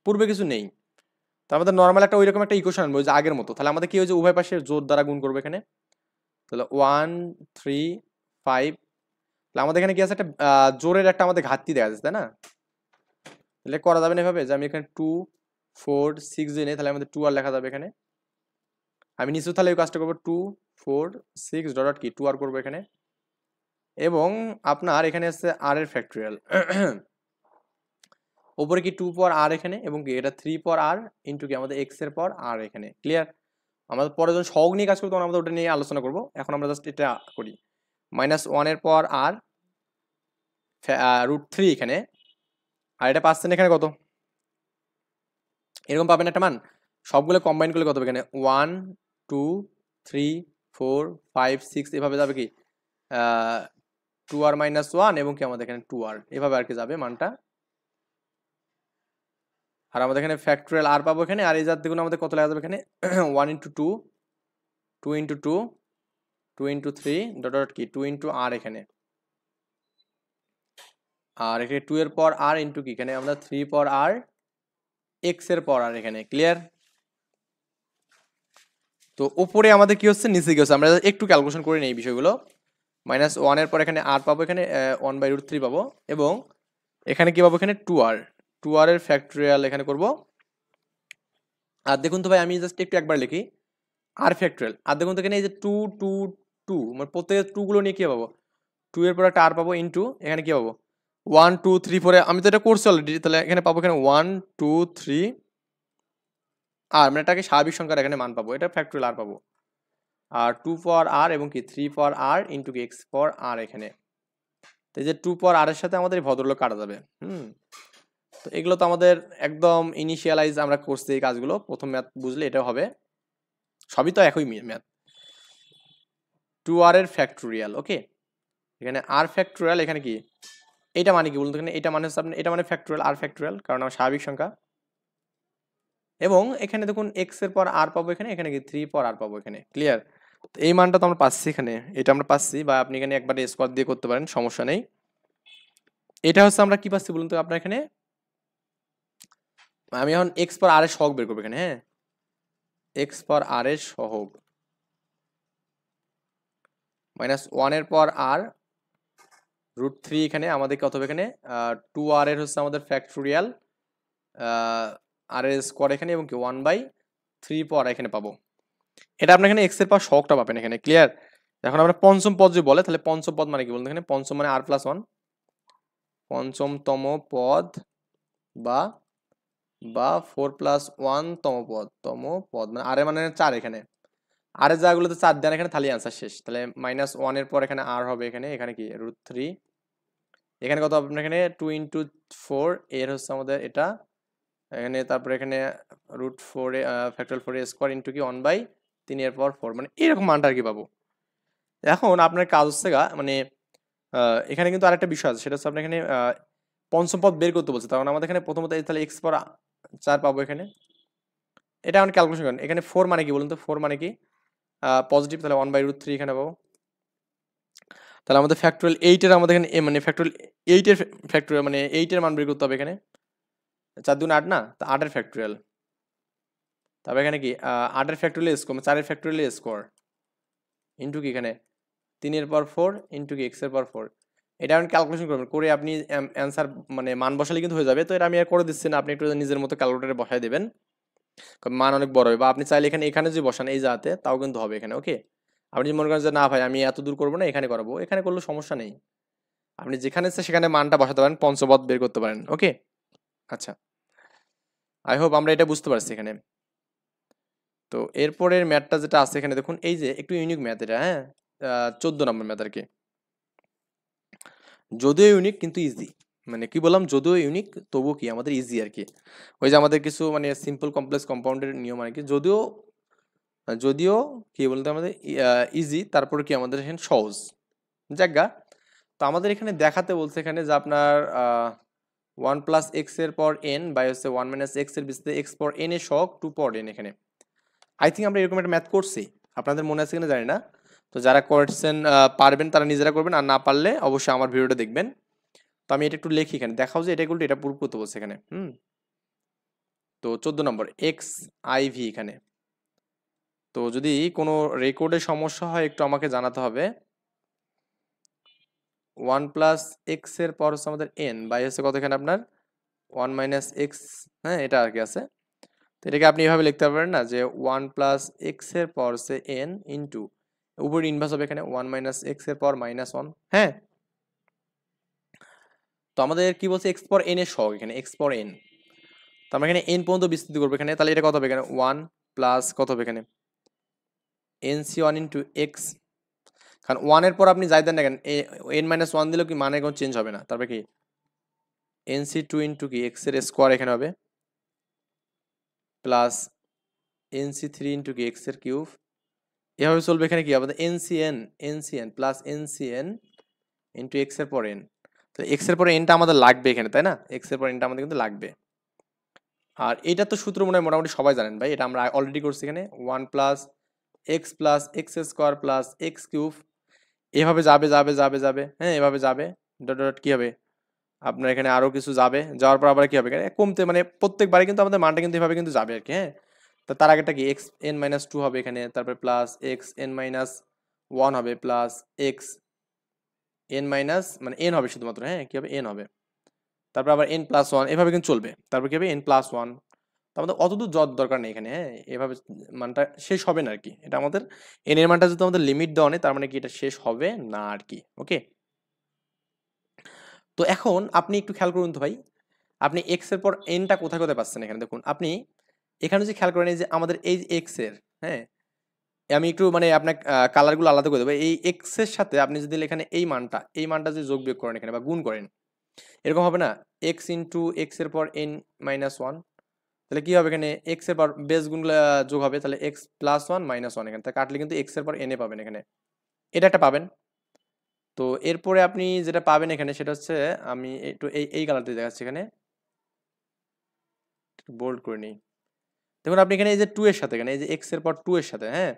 পূর্বে কিছু নেই, তো আমাদের নর্মাল একটা ওইরকম একটা ইকুয়েশন আনবো যে আগের মতো। তাহলে আমাদের কি হয়েছে, উভয় পাশে জোর দ্বারা গুণ করবো এখানে, তাহলে 1 3 5, তাহলে আমাদের এখানে কি আছে, একটা জোরের একটা আমাদের ঘাটতি দেখা যাচ্ছে, তাই না? তাহলে করা যাবে না এভাবে যে আমি এখানে 2 4 6 দিয়ে নেই, তাহলে আমাদের 2 আর লেখা যাবে এখানে। আমি নিচেও তাহলে এই কাজটা করবো 2 4 6 ডট কি 2 আর করবো এখানে, এবং আপনার এখানে আছে আর এর ফ্যাক্টরিয়াল ওপরে কি 2 পর আর এখানে, এবং কি এটা 3 পর আর ইন্টু কি আমাদের এক্স এর পর আর এখানে। ক্লিয়ার? আমাদের পরে যখন সহগ নিয়ে কাজ করবো তখন আমরা ওটা নিয়ে আলোচনা করবো, এখন আমরা জাস্ট এটা করি। -1 এর পর আর √3 এখানে, আর এটা পাচ্ছেন এখানে কত, এরকম পাবেন একটা মান, সবগুলো কম্বাইন করলে কত হবে এখানে 1 2 3 4 5 6, এভাবে যাবে কি 2r - 1, এবং কি আমাদের এখানে 2r, এভাবে আর কি যাবে মানটা। আর আমাদের এখানে ফ্যাক্টরিয়াল আর পাবো এখানে, আর এই জাত দেখুন আমাদের কত লেখা যাবে এখানে 1 × 2 2 × 2 2 × 3 ডট কি 2 × r এখানে, আর এখানে 2 এর পর r ইন্টু কি এখানে আমরা 3 পর r x এর পর r এখানে। ক্লিয়ার? তো উপরে আমাদের কি হচ্ছে, নিচে কি হচ্ছে, আমরা একটু ক্যালকুলেশন করে নিই এই বিষয়গুলো। -1 এর পর এখানে r পাবো এখানে 1/√3 পাবো, এবং এখানে কি পাবো এখানে 2r এর ফ্যাক্টরিয়াল এখানে করব। আর দেখুন তো ভাই আমি জাস্ট একবার লিখি আর ফ্যাক্টরিয়াল, আর দেখুন তো এখানে এই যে 2 2 2, মানে প্রত্যেক 2 গুলো নিয়ে কি পাবো, 2 এর পর একটা আর পাবো ইন্টু এখানে কি পাবো 1 2 3 4, আমি তো এটা করছি অলরেডি, তাহলে এখানে পাবো এখানে 1 2 3 আর, মানে এটাকে স্বাভাবিক সংখ্যার এখানে মান পাবো, এটা ফ্যাক্টরিয়াল আর পাবো, আর 2 পর আর এবং কি 3 পর আর ইন্টু কি এক্স পর আর এখানে। তো এই যে 2 পর আর এর সাথে আমাদের এই ভদ্রলোক কাটা যাবে। তো এগুলো তো আমাদের একদম ইনিশিয়ালাইজ আমরা করছি এই কাজগুলো, প্রথম ম্যাথ বুঝলে এটা হবে, সবই তো একই ম্যাথ। 2r এর ফ্যাক্টরিয়াল, ওকে, এখানে আর ফ্যাক্টরিয়াল এখানে কি, এটা মানে কি বলুন তো, এখানে এটা মানে হচ্ছে আপনার, এটা মানে ফ্যাক্টরিয়াল, আর ফ্যাক্টরিয়াল, কারণ আমার স্বাভাবিক সংখ্যা, এবং এখানে দেখুন এক্স এর পর আর পাবো এখানে, এখানে কি 3 পর আর পাবো এখানে। ক্লিয়ার? তো এই মানটা তো আমরা পাচ্ছি এখানে, এটা আমরা পাচ্ছি, বা আপনি এখানে একবারে স্কোয়ার দিয়ে করতে পারেন, সমস্যা নেই। এটা হচ্ছে আমরা কি পাচ্ছি বলুন তো আপনার এখানে, আমি এখন এক্স পর আর এর সহগ বের করবো এখানে, হ্যাঁ এক্স পর আর এর সহগ -1 এর পর আর √3 এখানে আমাদের কত হবে এখানে 2r এর হচ্ছে আমাদের ফ্যাক্টরিয়াল আর এর স্কোয়ার এখানে, এবং কি 1/3 পর এখানে পাবো। এটা আপনার এখানে এক্স এর পর সহগটা পাবেন এখানে। ক্লিয়ার? এখন আমরা পঞ্চম পদ যদি বলে, তাহলে পঞ্চম পদ মানে কি বলুন এখানে, পঞ্চম মানে r+1, পঞ্চমতম পদ বা 4+1 তম পদ, মানে আর এর মানে 4 এখানে, আর এর জায়গাগুলোতে 4 দেন এখানে, তাহলে অ্যান্সার শেষ। তাহলে -1 এর পর এখানে আর হবে এখানে, এখানে কি √3, এখানে কত আপনার এখানে 2 × 4 এর হচ্ছে আমাদের এটা এখানে, তারপরে এখানে √4 ফ্যাক্টরিয়াল 4 এর স্কোয়ার ইন্টু কি 1/3 এর পর 4, মানে এরকম মানটা আর কি পাবো। এখন আপনার কাজ হচ্ছে মানে এখানে কিন্তু আরেকটা বিষয় আছে, সেটা হচ্ছে আপনার এখানে পঞ্চম পদ বের করতে বলছে, তখন আমাদের এখানে প্রথমত তাহলে এক্স পর 4 পাবো এখানে, এটা আমরা ক্যালকুলেশন করেন। এখানে 4 মানে কি বলুন তো, 4 মানে কি পজিটিভ, তাহলে 1/√3 এখানে পাবো। তাহলে আমাদের ফ্যাক্টরিয়াল 8 এর আমাদের এখানে মানে ফ্যাক্টরিয়াল 8 এর ফ্যাক্টরিয়াল মানে 8 এর মান বের করতে হবে এখানে, 4 2 8 না, তো 8 এর ফ্যাক্টরিয়াল, তারপর এখানে কি 8 এর ফ্যাক্টরিয়াল স্কোয়ার, 4 এর ফ্যাক্টরিয়াল স্কোয়ার ইন্টু কি এখানে 3 এর পর 4 ইন্টু কি এক্স এর পর 4, এটা আপনি ক্যালকুলেশন করবেন, করে আপনি অ্যান্সার মানে মান বসালে কিন্তু হয়ে যাবে। তো এটা আমি আর করে দিচ্ছি না, আপনি একটু নিজের মতো ক্যালকুলেটরে বসায় দেবেন, মান অনেক বড় হবে, বা আপনি চাইলে এখানে যদি বসান এই জায়গাতে তাও কিন্তু হবে এখানে। ওকে, আপনি যদি মনে করেন যে না ভাই আমি এত দূর করবো না, এখানে করবো, এখানে করলে সমস্যা নেই, আপনি যেখানে ইচ্ছে সেখানে মানটা বসাতে পারেন, পঞ্চপদ বের করতে পারেন। ওকে, আচ্ছা, আই হোপ আমরা এটা বুঝতে পারছি এখানে। তো এরপরের ম্যাথটা যেটা আছে এখানে দেখুন, এই যে একটু ইউনিক ম্যাথ এটা, হ্যাঁ 14 নম্বর ম্যাথ আর কি, যদিও ইউনিক কিন্তু ইজি, মানে কি বললাম, যদিও ইউনিক তবুও কি আমাদের ইজি আর কি, ওই যে আমাদের কিছু মানে সিম্পল কমপ্লেক্স কম্পাউন্ডের নিয়ম আর কি, যদিও যদিও কি বলতে আমাদের ইজি, তারপরে কি আমাদের এখানে সহজ, জায়গা। তো আমাদের এখানে দেখাতে বলছে এখানে যে আপনার 1 প্লাস এক্স এর পর এন বাই হচ্ছে 1 মাইনাস এক্স এর বিস্তারে এক্স পর এন এর সহগ 2 পর এন এখানে। আই থিঙ্ক আমরা এরকম একটা ম্যাথ করছি, আপনাদের মনে আছে কিনা জানি না। তো যারা করছেন পারবেন তারা নিজেরা করবেন, আর না পারলে অবশ্যই আমার ভিডিওটা দেখবেন। তো আমি এটা একটু লিখি এখানে, দেখাও যে এটা উল্টো এটা প্রুফ করতে বলছে এখানে। তো 14 নম্বর এক্স আই ভি এখানে। তো যদি কোনো রেকর্ডে সমস্যা হয় একটু আমাকে জানাতে হবে। 1 প্লাস এক্স এর পর হচ্ছে আমাদের এন বাই হচ্ছে কত এখানে আপনার 1 মাইনাস এক্স, হ্যাঁ এটা আর কি আছে। তো এটাকে আপনি এভাবে লিখতে পারেন না যে 1 প্লাস এক্স এর পর হচ্ছে এন ইন্টু উপর ইনভার্স হবে এখানে 1 মাইনাস এক্স এর পর মাইনাস 1। হ্যাঁ, তো আমাদের কি বলছে এক্স পর এন এর সহগ এখানে এক্স পর এন। তো আমরা এখানে এন পর্যন্ত বিস্তৃত করবো এখানে, তাহলে এটা কত হবে এখানে 1 প্লাস কত হবে এখানে এন সি 1 ইন্টু এক্স। কারণ 1 এর পর আপনি যাই দেন না কেন এন মাইনাস 1 দিলেও কি মানে কোনো চেঞ্জ হবে না। তারপরে কি এন সি 2 ইন্টু কি এক্স এর স্কোয়ার এখানে হবে প্লাস এন সি 3 ইন্টু কি এক্স এর কিউব। এভাবে চলবে এখানে কি আমাদের NCN plus NCN into x এর পর এন। তো এক্স এর পরে এনটা আমাদের লাগবে এখানে, তাই না? এক্স এর পর এনটা আমাদের কিন্তু লাগবে। আর এটা তো সূত্র মনে হয় মোটামুটি সবাই জানেন ভাই, এটা আমরা অলরেডি করছি এখানে 1 plus X square plus X cube. এভাবে যাবে যাবে যাবে যাবে, হ্যাঁ এভাবে যাবে, ডট ডট কি হবে আপনার এখানে আরো কিছু যাবে, যাওয়ার পর আবার কি হবে এখানে কমতে, মানে প্রত্যেকবারে কিন্তু আমাদের মানটা কিন্তু এভাবে কিন্তু যাবে আর কি। হ্যাঁ, তো তার আগেটা কি এক্স এন মাইনাস 2 হবে এখানে, তারপরে প্লাস এক্স এন মাইনাস 1 হবে প্লাস এক্স এন মাইনাস মানে এন হবে শুধুমাত্র, হ্যাঁ কি হবে এন হবে, তারপর আবার এন প্লাস 1 এভাবে কিন্তু চলবে, তারপর কি হবে এন প্লাস 1। তো আমাদের অতদূর যাওয়ার দরকার নেই এখানে, হ্যাঁ এভাবে মানটা শেষ হবে না আর কি। এটা আমাদের এন এর মানটা যদি আমাদের লিমিট দেওয়া নেই তার মানে কি এটা শেষ হবে না আর কি। ওকে, তো এখন আপনি একটু খেয়াল করুন তো ভাই, আপনি এক্স এর পর এনটা কোথায় কোথায় পাচ্ছেন এখানে দেখুন। আপনি এখানে যদি খেয়াল করেন এই যে আমাদের এই এক্স এর, হ্যাঁ আমি একটু মানে আপনার কালারগুলো আলাদা করে দেবো। এই এক্স এর সাথে আপনি যদি এখানে এই মানটা যদি যোগ বিয়োগ করেন এখানে বা গুণ করেন, এরকম হবে না এক্স ইন্টু এক্স এর পর এন মাইনাস 1। তাহলে কি হবে এখানে এক্স এর পর বেস গুণগুলো যোগ হবে, তাহলে এক্স প্লাস 1 মাইনাস 1 এখানে কাটলে কিন্তু এক্স এর পর এন এ পাবেন এখানে, এটা একটা পাবেন। তো এরপরে আপনি যেটা পাবেন এখানে সেটা হচ্ছে আমি একটু এই কালারটা দেখাচ্ছি এখানে, বোল্ড করে নিই। দেখুন আপনি এখানে এই যে 2 এর সাথে এখানে এই যে এক্স এর পর 2 এর সাথে, হ্যাঁ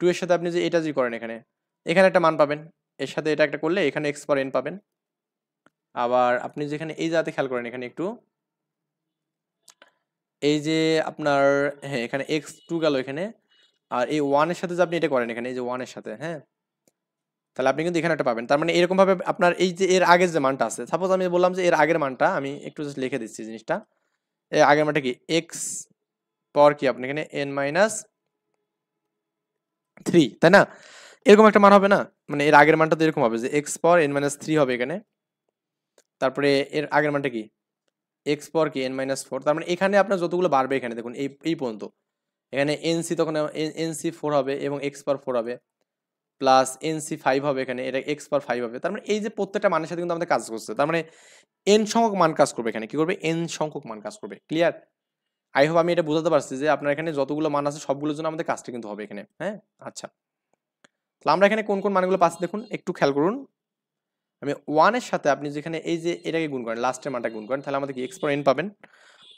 2 এর সাথে আপনি যে এটা যদি করেন এখানে, এখানে একটা মান পাবেন, এর সাথে এটা একটা করলে এখানে এক্স পর এন পাবেন। আবার আপনি যেখানে এই জায়গাতে খেয়াল করেন এখানে একটু এই যে আপনার, হ্যাঁ এখানে এক্স 2 গেল এখানে, আর এই 1 এর সাথে যে আপনি এটা করেন এখানে এই যে 1 এর সাথে, হ্যাঁ তাহলে আপনি কিন্তু এখানে একটা পাবেন। তার মানে এরকম ভাবে আপনার এই যে এর আগের যে মানটা আছে, সাপোজ আমি বললাম যে এর আগের মানটা আমি একটু জাস্ট লিখে দিচ্ছি জিনিসটা, এর আগের মানটা কি এক্স পর কি আপনি এখানে এন মাইনাস 3, তাই না? এরকম একটা মান হবে না, মানে এর আগের মানটা তো এরকম হবে যে এক্স পর এন মাইনাস 3 হবে এখানে, তারপরে এর আগের মানটা কি এক্স পর কি এন মাইনাস 4। তার মানে এখানে আপনার যতগুলো বাড়বে এখানে দেখুন এই পর্যন্ত এখানে এনসি তখন এনসি 4 হবে এবং এক্স পার 4 হবে প্লাস এনসি 5 হবে এখানে, এটা এক্স পার 5 হবে। তার মানে এই যে প্রত্যেকটা মানের সাথে কিন্তু আমাদের কাজ করছে, তার মানে এন সংখ্যক মান কাজ করবে এখানে, কি করবে এন সংখ্যক মান কাজ করবে। ক্লিয়ার? আই হোপ আমি এটা বোঝাতে পারছি যে আপনার এখানে যতগুলো মান আছে সবগুলোর জন্য আমাদের কাজটা কিন্তু হবে এখানে। হ্যাঁ আচ্ছা, তাহলে আমরা এখানে কোন কোন মানগুলো পাচ্ছি দেখুন একটু খেয়াল করুন। আমি 1 এর সাথে আপনি যেখানে এই যে এটাকে গুণ করেন লাস্টের মানটা গুণ করেন, তাহলে আমাদের কি এক্স পর এন পাবেন,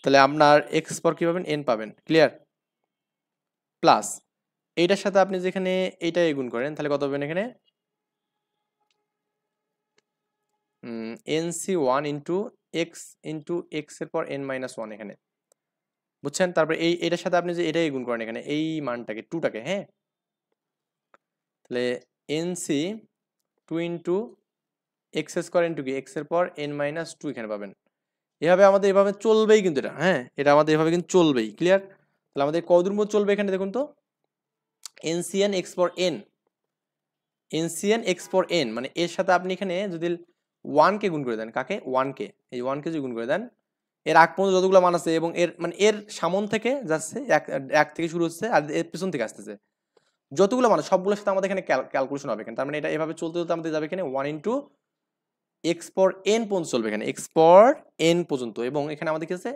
তাহলে আপনার এক্স পর কি পাবেন এন পাবেন। ক্লিয়ার? প্লাস এইটার সাথে আপনি যেখানে এইটাকে গুণ করেন তাহলে কত পাবেন এখানে এনসি 1 ইন্টু এক্স এর পর এন মাইনাস 1 এখানে, বুঝছেন? তারপর এটার সাথে আপনি যে এটাকে গুণ করেন এখানে এই মানটাকে 2টাকে, হ্যাঁ তাহলে NC 2 into x square into কি এক্স এর পর এন মাইনাস 2 এখানে পাবেন। এভাবে আমাদের এভাবে চলবেই কিন্তু এটা, হ্যাঁ এটা আমাদের এভাবে কিন্তু চলবেই। ক্লিয়ার? তাহলে আমাদের কতদূর মধ্যে চলবে এখানে দেখুন তো, এনসিএন এক্স পর এন, এনসিএন এক্স পর এন মানে এর সাথে আপনি এখানে যদি 1 কে গুণ করে দেন, কাকে 1 কে, এই 1 কে যদি গুণ করে দেন এর আগ পর্যন্ত যতগুলো মান আছে এবং এর মানে এর সামন থেকে যাচ্ছে এক থেকে শুরু হচ্ছে আর এর পেছন থেকে আসতেছে যতগুলো মান সবগুলোর সাথে আমাদের এখানে ক্যালকুলেশন হবে এখানে। তার মানে এটা এভাবে চলতে চলতে আমাদের যাবে এখানে 1 ইন্টু এক্স পর এন পর্যন্ত চলবে এখানে, এক্স পর এন পর্যন্ত, এবং এখানে আমাদের কি আছে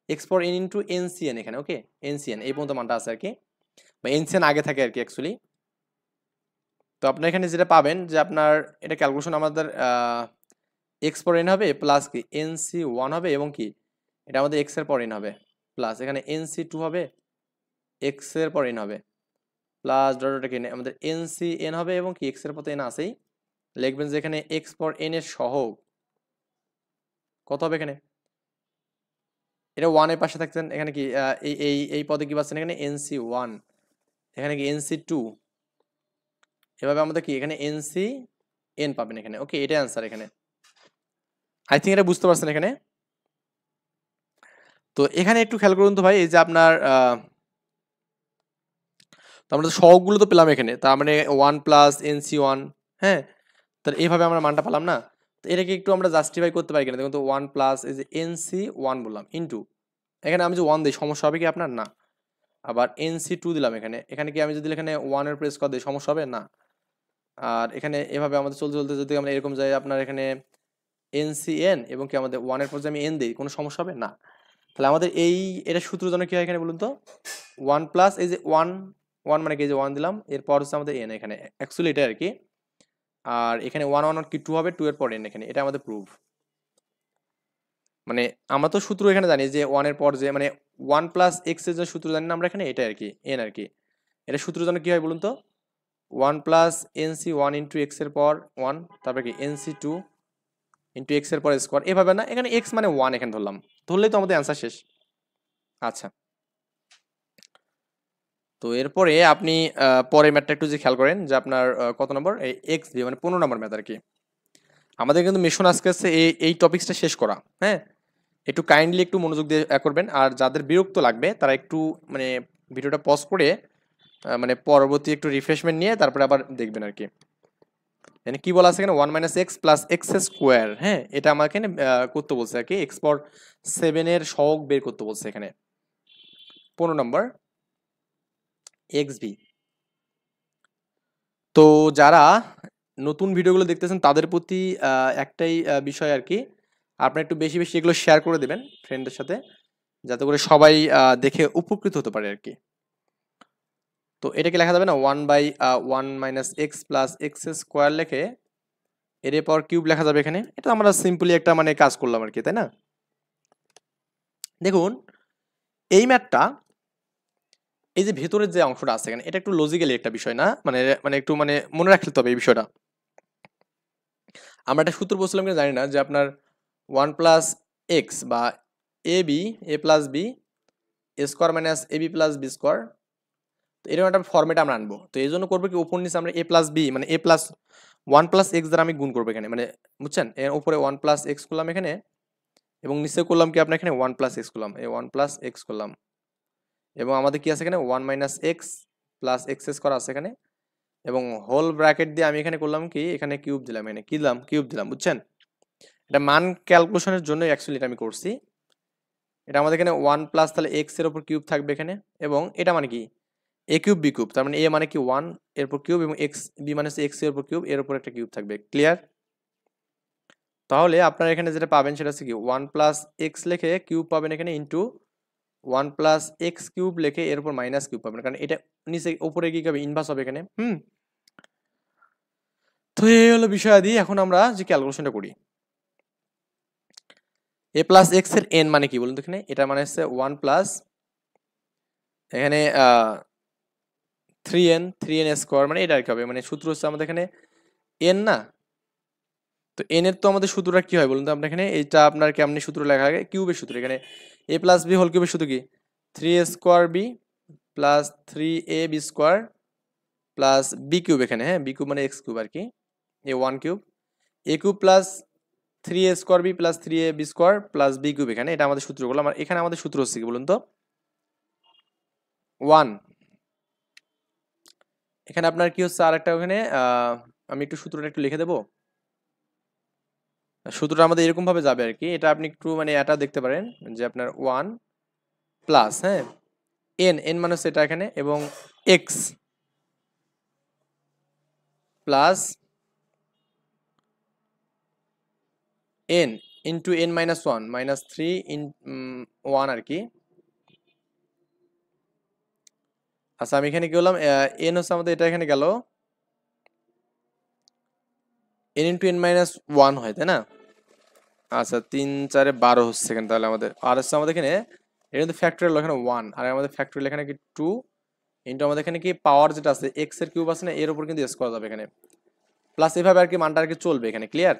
এক্স পর এন ইন্টু এনসিএন এখানে। ওকে, এনসিএন এই পর্যন্ত মানটা আছে আর কি, বা এনসিএন আগে থাকে আর কি অ্যাকচুয়ালি। তো আপনার এখানে যেটা পাবেন যে আপনার এটা ক্যালকুলেশন আমাদের এক্স পর এন হবে প্লাস কি এনসি ওয়ান হবে এবং কি এটা আমাদের এক্স এর পর এন হবে প্লাস এখানে এনসি টু হবে এক্স এর পর এন হবে প্লাস ডট ডট এন আমাদের এনসি এন হবে এবং কি এক্স এর পর এন আছেই লিখবেন যে এখানে এক্স পর এন এর সহগ কত হবে এখানে এটা ওয়ানের পাশে থাকছেন এখানে কি এই পদে কি পাচ্ছেন এখানে এনসি ওয়ান এখানে কি এনসি টু এভাবে আমাদের কি এখানে এনসি এন পাবেন এখানে ওকে এটাই অ্যান্সার এখানে আই থিঙ্ক এটা বুঝতে পারছেন এখানে তো এখানে একটু খেয়াল করুন তো ভাই এই যে আপনার তো আমরা তো সহগগুলো তো পেলাম এখানে তার মানে ওয়ান প্লাস এনসি ওয়ান হ্যাঁ তাহলে এইভাবে আমরা মানটা পেলাম না তো এটাকে একটু আমরা জাস্টিফাই করতে পারি কিনা দেখুন তো ওয়ান প্লাস এই যে এনসি ওয়ান বললাম ইন্টু এখানে আমি যে ওয়ান দিই সমস্যা হবে কি আপনার না আবার এনসি টু দিলাম এখানে এখানে কি আমি যদি এখানে ওয়ানের প্রেস করে দিই সমস্যা হবে না আর এখানে এভাবে আমাদের চলতে চলতে যদি আমরা এরকম যাই আপনার এখানে এনসিএন এবং কি আমাদের ওয়ানের পর আমি এন দিই কোনো সমস্যা হবে না তাহলে আমাদের এটা সূত্র জন্য কি হয় এখানে বলুন তো ওয়ান প্লাস এই যে ওয়ান ওয়ান মানে কি যে ওয়ান দিলাম এরপর হচ্ছে আমাদের এন এখানে অ্যাকচুয়ালি এটা আর কি আর এখানে ওয়ান ওয়ান কি টু হবে টু এর পর এন এখানে এটা আমাদের প্রুফ মানে আমরা তো সূত্র এখানে জানি যে ওয়ানের পর যে মানে ওয়ান প্লাস এক্স এর যে সূত্র জানি না আমরা এখানে এটা আর কি এন আর কি এটা সূত্র জন্য কি হয় বলুন তো one plus NC one into x এর পর ওয়ান তারপরে কি এনসি টু ইন্টু এক্স এর পর স্কোয়ার এভাবে না এখানে এক্স মানে ওয়ান এখানে ধরলাম ধরলেই তো আমাদের অ্যান্সার শেষ আচ্ছা তো এরপরে আপনি পরের ম্যাথটা একটু যে খেয়াল করেন যে আপনার কত নম্বর এই এক্স বি মানে 15 নম্বর ম্যাথ আর কি আমাদের কিন্তু মিশন আজকে আছে এই টপিক্সটা শেষ করা হ্যাঁ একটু কাইন্ডলি একটু মনোযোগ দিয়ে করবেন আর যাদের বিরক্ত লাগবে তারা একটু মানে ভিডিওটা পজ করে মানে পরবর্তী একটু রিফ্রেশমেন্ট নিয়ে তারপরে আবার দেখবেন আর কি মানে কি বলা আছে এখানে one minus X plus X square হ্যাঁ এটা আমাকে করতে বলছে আর কি এক্স পর 7 এর সহগ বের করতে বলছে এখানে 15 নম্বর এক্স বি তো যারা নতুন ভিডিওগুলো দেখতেছেন তাদের প্রতি একটাই বিষয় আর কি আপনারা একটু বেশি বেশি এগুলো শেয়ার করে দেবেন ফ্রেন্ডের সাথে যাতে করে সবাই দেখে উপকৃত হতে পারে আর কি তো এটাকে লেখা যাবে না one by one minus X plus X square লেখে এর পর কিউব লেখা যাবে এখানে এটা আমরা সিম্পলি একটা মানে কাজ করলাম আর কি তাই না দেখুন এই ম্যাথটা এই যে ভেতরের যে অংশটা আছে এখানে এটা একটু লজিক্যালি একটা বিষয় না মানে মানে একটু মানে মনে রাখতে হবে এই বিষয়টা আমরা একটা সূত্র বলছিলাম কিনা জানি না যে আপনার ওয়ান প্লাস এক্স বা এ plus B square minus A B plus B square তো এরকম একটা ফর্মেট আমরা আনবো তো এই জন্য করবো কি উপর নিচে আমরা এ প্লাস বি মানে এ প্লাস ওয়ান প্লাস এক্স দ্বারা আমি গুণ করবো এখানে মানে বুঝছেন এর উপরে ওয়ান প্লাস এক্স করলাম এখানে এবং নিচে করলাম কি আপনার এখানে ওয়ান প্লাস এক্স করলাম এই ওয়ান প্লাস এক্স করলাম এবং আমাদের কি আছে এখানে one minus X plus X square আছে এখানে এবং হোল ব্র্যাকেট দিয়ে আমি এখানে করলাম কি এখানে কিউব দিলাম এখানে কি দিলাম কিউব দিলাম বুঝছেন এটা মান ক্যালকুলেশনের জন্য অ্যাকচুয়ালি এটা আমি করছি এটা আমাদের এখানে ওয়ান প্লাস তাহলে এক্স এর উপর কিউব থাকবে এখানে এবং এটা মানে কি এ কিউব বি কিউব তার মানে এ মানে কি ওয়ান এরপর কিউব এবং এক্স বি মানে এক্স এর উপর কিউব এর উপর একটা কিউব থাকবে ক্লিয়ার তাহলে আপনারা এখানে যেটা পাবেন সেটা হচ্ছে কি ওয়ান প্লাস এক্স লিখে কিউব পাবেন এখানে into one plus X cube লিখে এর উপর মাইনাস কিউব পাবেন কারণ এটা নিচে উপরে কি হবে ইনভার্স হবে এখানে তো এই হলো বিষয়াদি এখন আমরা যে ক্যালকুলেশনটা করি এ প্লাস এক্স এর এন মানে কি বলুন তো এখানে এটা মানে হচ্ছে ওয়ান প্লাস এখানে 3n স্কোয়ার মানে এটা আর কি হবে মানে সূত্র হচ্ছে আমাদের এখানে এন না তো এন এর তো আমাদের সূত্রটা কি হয় বলুন তো আপনার এখানে এইটা আপনার কেমনি সূত্র লেখা আগে কিউবের সূত্র এখানে এ প্লাস বি হোল কিউবের সূত্র কি 3a square B plus 3a B square plus B cube এখানে হ্যাঁ বি কিউব মানে এক্স কিউব আর কি a one cube a cube plus 3a square B plus 3a B square plus B cube এখানে এটা আমাদের সূত্র বললাম আর এখানে আমাদের সূত্র হচ্ছে কি বলুন তো 1 এখানে আপনার কি হচ্ছে আর একটা ওখানে আমি একটু সূত্রটা একটু লিখে দেবো সূত্রটা আমাদের এরকম ভাবে যাবে আর কি এটা আপনি একটু মানে এটা দেখতে পারেন যে আপনার 1 প্লাস হ্যাঁ এন মানে হচ্ছে এটা এখানে এবং x plus N into N minus one minus 3 in 1 আর কি আচ্ছা আমি এখানে কি বললাম এন হচ্ছে আমাদের এটা এখানে গেল n into n minus one হয়, তাই না? আচ্ছা, 3 4 12 হচ্ছে এখানে, তাহলে আমাদের আর হচ্ছে আমাদের এখানে এটা কিন্তু ফ্যাক্টরিয়াল, এখানে 1 আর আমাদের ফ্যাক্টরিয়াল এখানে কি 2 ইন্টু আমাদের এখানে কি পাওয়ার যেটা আছে x এর কিউব আছে না, এর উপর কিন্তু স্কোয়ার যাবে এখানে, প্লাস এভাবে আর কি মানটা আর কি চলবে এখানে, ক্লিয়ার?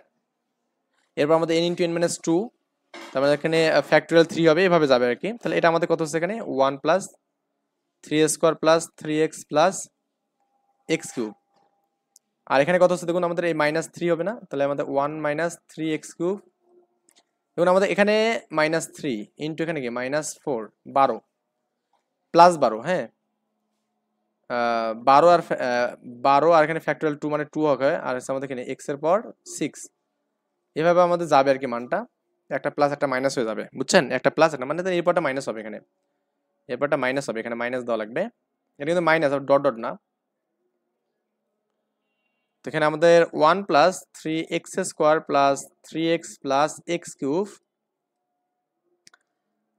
এরপর আমাদের n into n minus two, তার মানে এখানে ফ্যাক্টরিয়াল 3 হবে, এভাবে যাবে আর কি। তাহলে এটা আমাদের কত হচ্ছে এখানে 1 plus 3 square plus 3x plus x cube. আর এখানে কত হচ্ছে দেখুন, আমাদের এই মাইনাস 3 হবে না, তাহলে আমাদের 1 মাইনাস 3x কিউব। দেখুন আমাদের এখানে মাইনাস 3 ইন্টু এখানে কি মাইনাস 4, 12 প্লাস 12, হ্যাঁ 12 আর 12 আর এখানে ফ্যাক্টরিয়াল 2 মানে 2 হবে, আর হচ্ছে আমাদের এখানে x এর পর 6, এভাবে আমাদের যাবে আর কি মানটা, একটা প্লাস একটা মাইনাস হয়ে যাবে, বুঝছেন? একটা প্লাস একটা মানে এরপরটা মাইনাস হবে এখানে, এরপরটা মাইনাস হবে এখানে, মাইনাস দেওয়া লাগবে। এটা কিন্তু মাইনাস আর ডট ডট না। তো এখানে আমাদের 1 plus 3x square plus 3x plus x cube,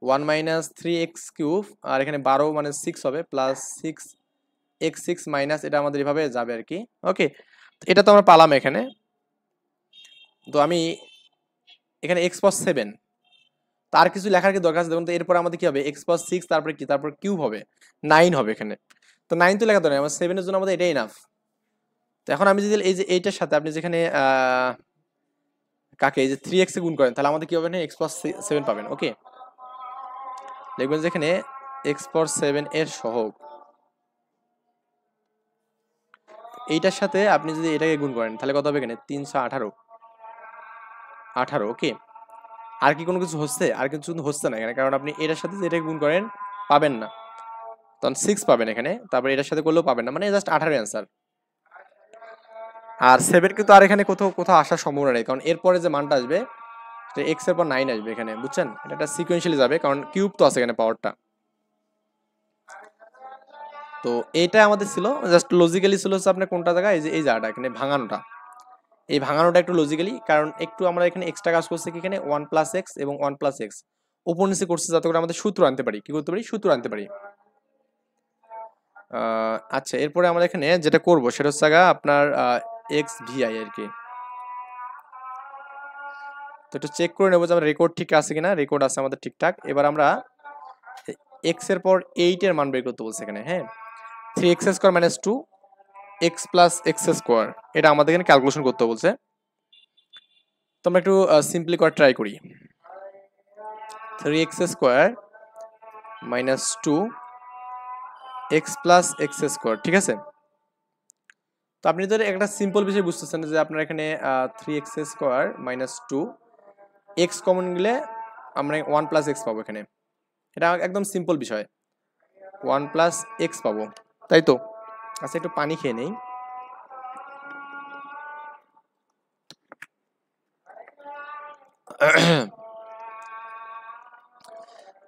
1 minus 3x cube, আর এখানে 12 মানে 6 হবে, প্লাস 6x6 মাইনাস, এটা আমাদের এভাবে যাবে আর কি। ওকে, এটা তো আমরা পালাম এখানে। তো আমি এখানে x পাওয়ার 7, তার কিছু লেখার কি দরকার আছে দেখুন তো? এরপর আমাদের কি হবে, x পাওয়ার 6, তারপরে কি, তারপর কিউব হবে 9 হবে এখানে। তো 9 তো লেখা দরকার, আমার 7 এর জন্য আমাদের এটাই ইনাফ। তো এখন আমি যদি এই যে এইটার সাথে আপনি যেখানে কাকে এই যে 3x এ গুণ করেন, তাহলে আমাদের কি হবে না, x পাওয়ার 7 পাবেন। ওকে, দেখবেন যে এখানে x পাওয়ার 7 এর সহগ, এইটার সাথে আপনি যদি এটাকে গুণ করেন তাহলে কত হবে এখানে 318, 18। ওকে, আর কি কোনো কিছু হচ্ছে? আর কিছু কিন্তু হচ্ছে না এখানে, কারণ আপনি এটার সাথে যে এটাকে গুণ করেন পাবেন না, তখন 6 পাবেন এখানে, তারপর এটার সাথে করলেও পাবেন না, মানে জাস্ট 18 অ্যান্সার। আর 7 কিন্তু আর এখানে কোথাও কোথাও আসার সম্ভাবনা নেই, কারণ এরপরে যে মানটা আসবে সেটা x এর পর 9 আসবে এখানে, বুঝছেন? এটা একটা সিকোয়েন্সিয়ালি যাবে, কারণ কিউব তো আছে এখানে পাওয়ারটা। তো এইটা আমাদের ছিল জাস্ট লজিক্যালি ছিল হচ্ছে আপনার কোনটা জায়গায়, এই যে এই জায়গাটা এখানে ভাঙানোটা, এই ভাঙানোটা একটু লজিক্যালি, কারণ একটু আমরা এখানে এক্সট্রা কাজ করছি কি, এখানে 1 প্লাস এক্স এবং 1 প্লাস এক্স উপর নিচে করছে যাতে করে আমাদের সূত্র আনতে পারি, কি করতে পারি, সূত্র আনতে পারি। আচ্ছা, এরপরে আমরা এখানে যেটা করব সেটা হচ্ছে আপনার এক্স ভিআই আর কি। তো একটু চেক করে নেবো যে আমার রেকর্ড ঠিক আছে কিনা, রেকর্ড আছে আমাদের ঠিকঠাক। এবার আমরা এক্স এর পর 8 এর মান বের করতে বলছি এখানে, হ্যাঁ 3x square minus 2 x plus X square, এটা আমাদের এখানে ক্যালকুলেশন করতে বলছে। তো আমরা একটু সিম্পলি করে ট্রাই করি। 3x square minus 2 x plus X square, ঠিক আছে? তো আপনি তো একটা সিম্পল বিষয় বুঝতেছেন যে আপনার এখানে 3x square minus 2 x common গেলে আমরা 1 প্লাস এক্স পাবো এখানে, এটা একদম সিম্পল বিষয়, 1 প্লাস এক্স পাবো, তাই তো? আচ্ছা, একটু পানি খেয়ে নেই।